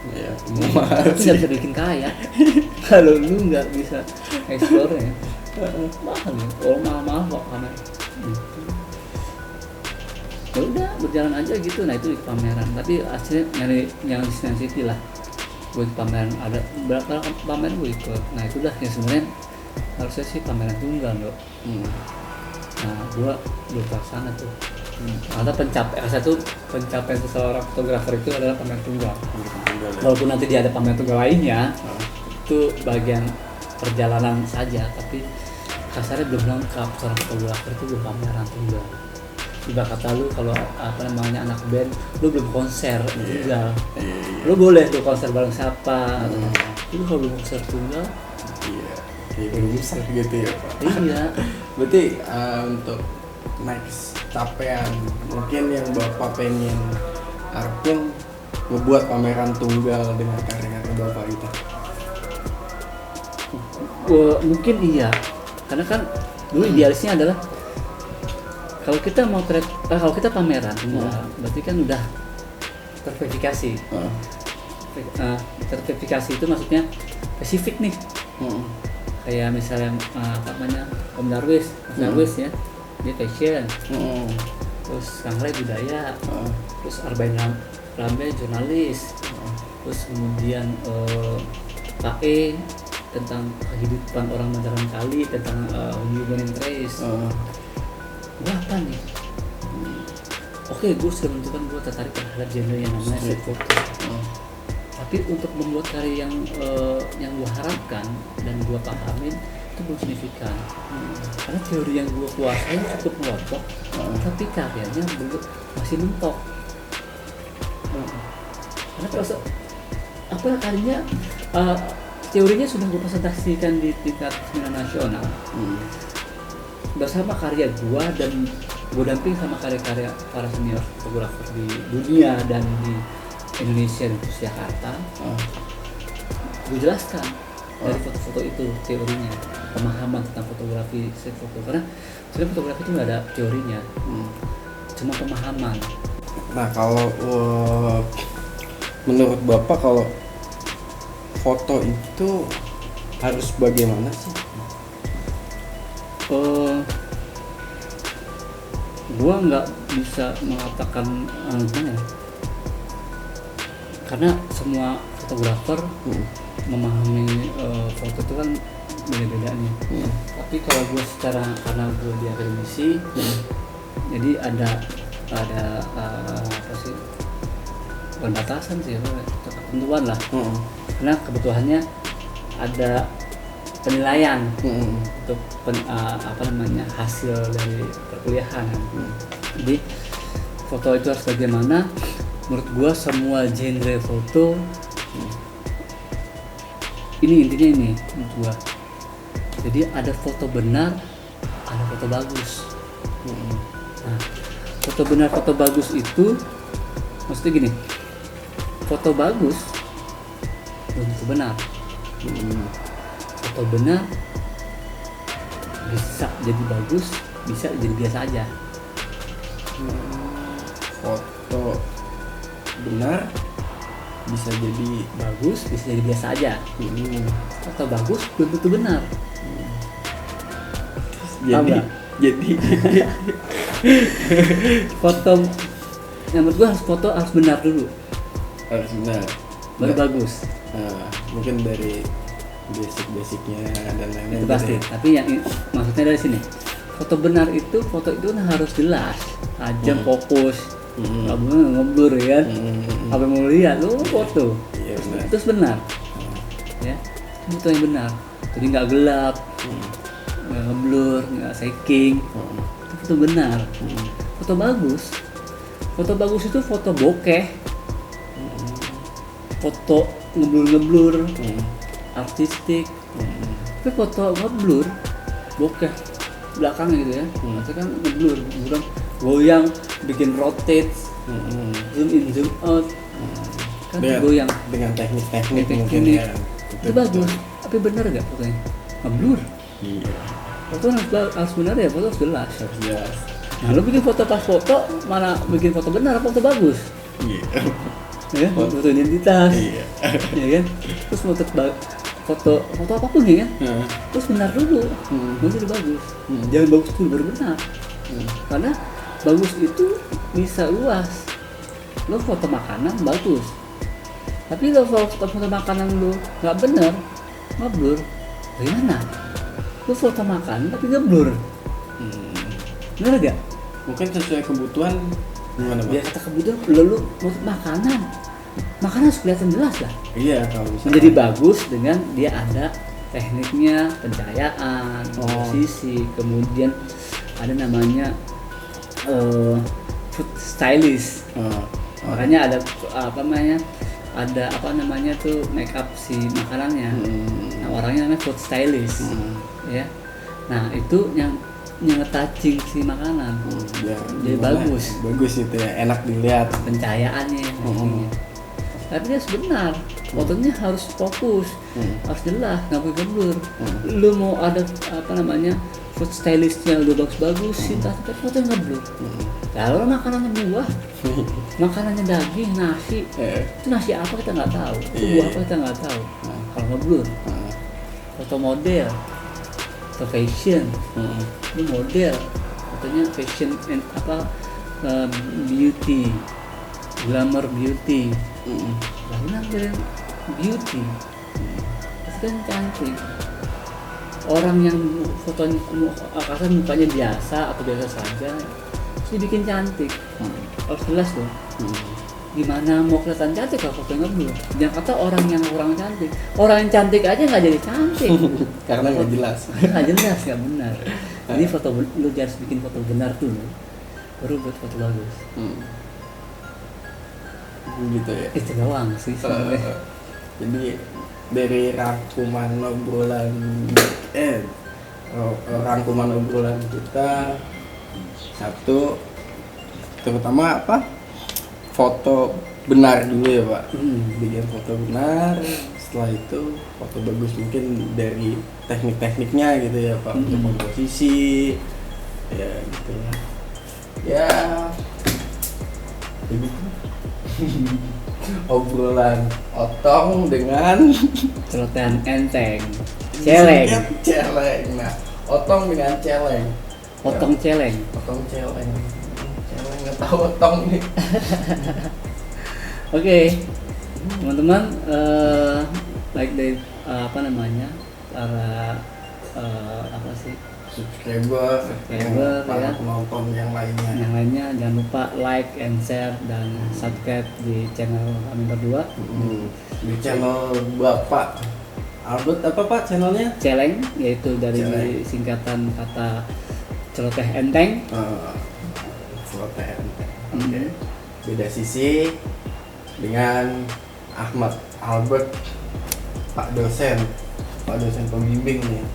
Iya, tapi nggak bisa bikin kaya. Kalau lu nggak bisa explore ya mahal ya, orang mahal-mahal kok kamera. Ya udah berjalan aja gitu. Nah itu di pameran, tapi hasilnya nyari yang di Senayan City lah. Gue di pameran ada berapa pameran gue ikut. Nah itu dah yang sebenarnya harusnya sih pameran tunggal loh. Nah gue belum terlaksana tuh. Karena pencapaian seseorang fotografer itu adalah pameran tunggal. Walaupun nanti dia ada pameran tunggal lainnya, itu bagian perjalanan saja. Tapi kasarnya belum lengkap, seorang fotografer itu belum pameran tunggal. Ibarat kata lu kalau apa namanya anak band, lu belum konser tunggal. Lu boleh tuh konser bareng siapa. Lu kalau belum konser tunggal, belum bisa gitu ya Pak. Iya. Berarti untuk next capaian mungkin yang Bapak pengen harapin membuat pameran tunggal dengan karya-karya Bapak itu. Mungkin iya, karena kan dulu idealisnya adalah kalau kita mau kalau kita pameran berarti kan udah terverifikasi. Terverifikasi itu maksudnya spesifik nih. Kayak misalnya apa namanya Om Darwis ya, dia fashion. Terus Kang Ray budaya. Terus Arba'in Rambe jurnalis. Terus kemudian Pak E tentang kehidupan orang Bantaran Kali, tentang human interest. Gue apa nih? Oke, gue sudah menentukan gue tertarik terhadap genre yang namanya street photo. Tapi untuk membuat karya yang gue harapkan dan gue pahamin itu belum signifikan. Karena teori yang gue kuasain cukup melotok, tapi karyanya belum masih mentok. Karena apa karyanya teorinya sudah gue presentasikan di tingkat seminar nasional. Bersama karya gue dan gue damping sama karya-karya para senior fotografer di dunia dan di Indonesia dan di Jakarta. Gue jelaskan dari foto-foto itu teorinya, pemahaman tentang fotografi street photo. Karena sebenarnya fotografi itu nggak ada teorinya, cuma pemahaman. Nah kalau menurut Bapak kalau foto itu harus bagaimana sih? Gua nggak bisa mengatakan gimana ya, karena semua fotografer memahami foto itu kan beda-beda nih. Tapi kalau gue karena gue di akademisi, jadi ada apa sih, bukan batasan sih, ketentuan lah. Karena kebutuhannya ada penilaian untuk apa namanya hasil dari perkuliahan. Jadi foto itu harus bagaimana? Menurut gua semua genre foto ini intinya ini menurut gua. Jadi ada foto benar, ada foto bagus. Nah, foto benar, foto bagus itu maksudnya gini. Foto bagus belum tentu benar. Foto benar bisa jadi bagus, bisa jadi biasa aja. Foto benar bisa jadi bagus, bisa jadi biasa aja. Foto bagus belum tentu benar. Jadi foto yang menurut gua foto harus benar dulu. harus benar. baru bagus. Mungkin dari basic-basicnya dan lain-lain Itu pasti. gitu ya. Tapi yang maksudnya dari sini, foto benar itu foto itu kan harus jelas, tajam, fokus, nggak boleh ngeblur ya kan. Apa yang mau lihat lu foto, Iya benar. terus benar, ya itu foto yang benar. Jadi nggak gelap, nggak ngeblur, nggak shaking, itu foto benar. Foto bagus itu foto bokeh, foto ngeblur, artistik. Tapi foto ngeblur, bokeh belakangnya gitu ya, maksudnya kan ngeblur, bukan goyang, bikin rotate, zoom in, zoom out, kan goyang. Dengan teknik-teknik mungkin Teknik. ya. Itu bagus, tapi benar gak fotonya? Ngeblur. Iya. Foto harus benar ya, foto harus jelas. Harus jelas. Nah, lu bikin foto pas foto, mana bikin foto benar, foto bagus, Iya. ya kan? Foto identitas, Iya. ya kan? Terus foto apapun ya kan? Terus benar dulu, baru jadi bagus. Jangan bagus dulu baru benar. Karena bagus itu bisa luas. Lo foto makanan bagus, tapi lo foto makanan lo nggak benar, ngeblur, gimana? Lo foto makanan tapi ngeblur, benar gak? Mungkin sesuai kebutuhan gimana Bang? Biar kata kebutuhan lo foto makanan harus kelihatan jelas lah. Iya kalau bisa. Menjadi bagus dengan dia ada tekniknya, pencahayaan, posisi, kemudian ada namanya food stylist. Makanya ada apa namanya tuh make up si makanannya. Nah, orangnya namanya food stylist. Ya. Nah, itu yang nge-touching si makanan. Jadi bagus. Bagus itu ya, enak dilihat. Pencahayaannya, tekniknya. Tapi dia harus benar, fotonya harus fokus, harus jelas, nggak boleh ngeblur. Lu mau ada apa namanya food stylistnya udah bagus-bagusin, tapi fotonya ngeblur. Kalau makanannya buah, makanannya daging, nasi, itu nasi apa kita nggak tahu, itu buah apa kita nggak tahu. Kalau ngeblur, foto model, foto fashion, ini model, fotonya fashion and beauty, glamour beauty. Lalu nampilan beauty, itu kan cantik. Orang yang fotonya kasar mukanya biasa atau biasa saja, terus dibikin cantik, harus jelas loh. Gimana mau kelihatan cantik kalau fotonya ngeblur? Jangan kata orang yang kurang cantik, orang yang cantik aja nggak jadi cantik, Karena nggak jelas. nggak jelas, nggak benar. Jadi foto lu harus bikin foto benar dulu, baru buat foto bagus. Gitu ya. Itu doang sih sebenarnya. Jadi dari rangkuman obrolan kita, satu terutama foto benar dulu ya Pak. Bikin foto benar, setelah itu foto bagus mungkin dari teknik-tekniknya gitu ya Pak, untuk komposisi ya gitu ya begitu. Obrolan Otong dengan Celotehan enteng, celeng, Nah, Otong dengan celeng. potong celeng. Celeng nggak tahu Otong ini. Oke, teman-teman, baik dari para subscriber para ya. penonton yang lainnya. Yang lainnya jangan lupa like and share dan subscribe di channel kami berdua. Di channel Bapak Albert apa Pak channelnya? Celeng, yaitu dari Celeng. singkatan kata celoteh enteng. Celoteh enteng. Oke. Beda sisi dengan Ahmad Albert, Pak dosen pembimbing nih.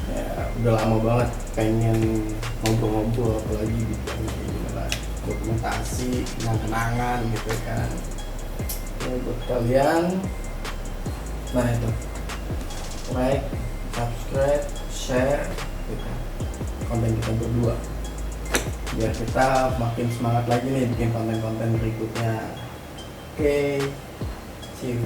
Ya, udah lama banget pengen ngobrol-ngobrol, apalagi bikin gimana dokumentasi, kenang-kenangan gitu kan. Ya, buat kalian, nah itu like, subscribe, share gitu konten kita berdua, biar kita makin semangat lagi nih bikin konten-konten berikutnya. Oke, see you.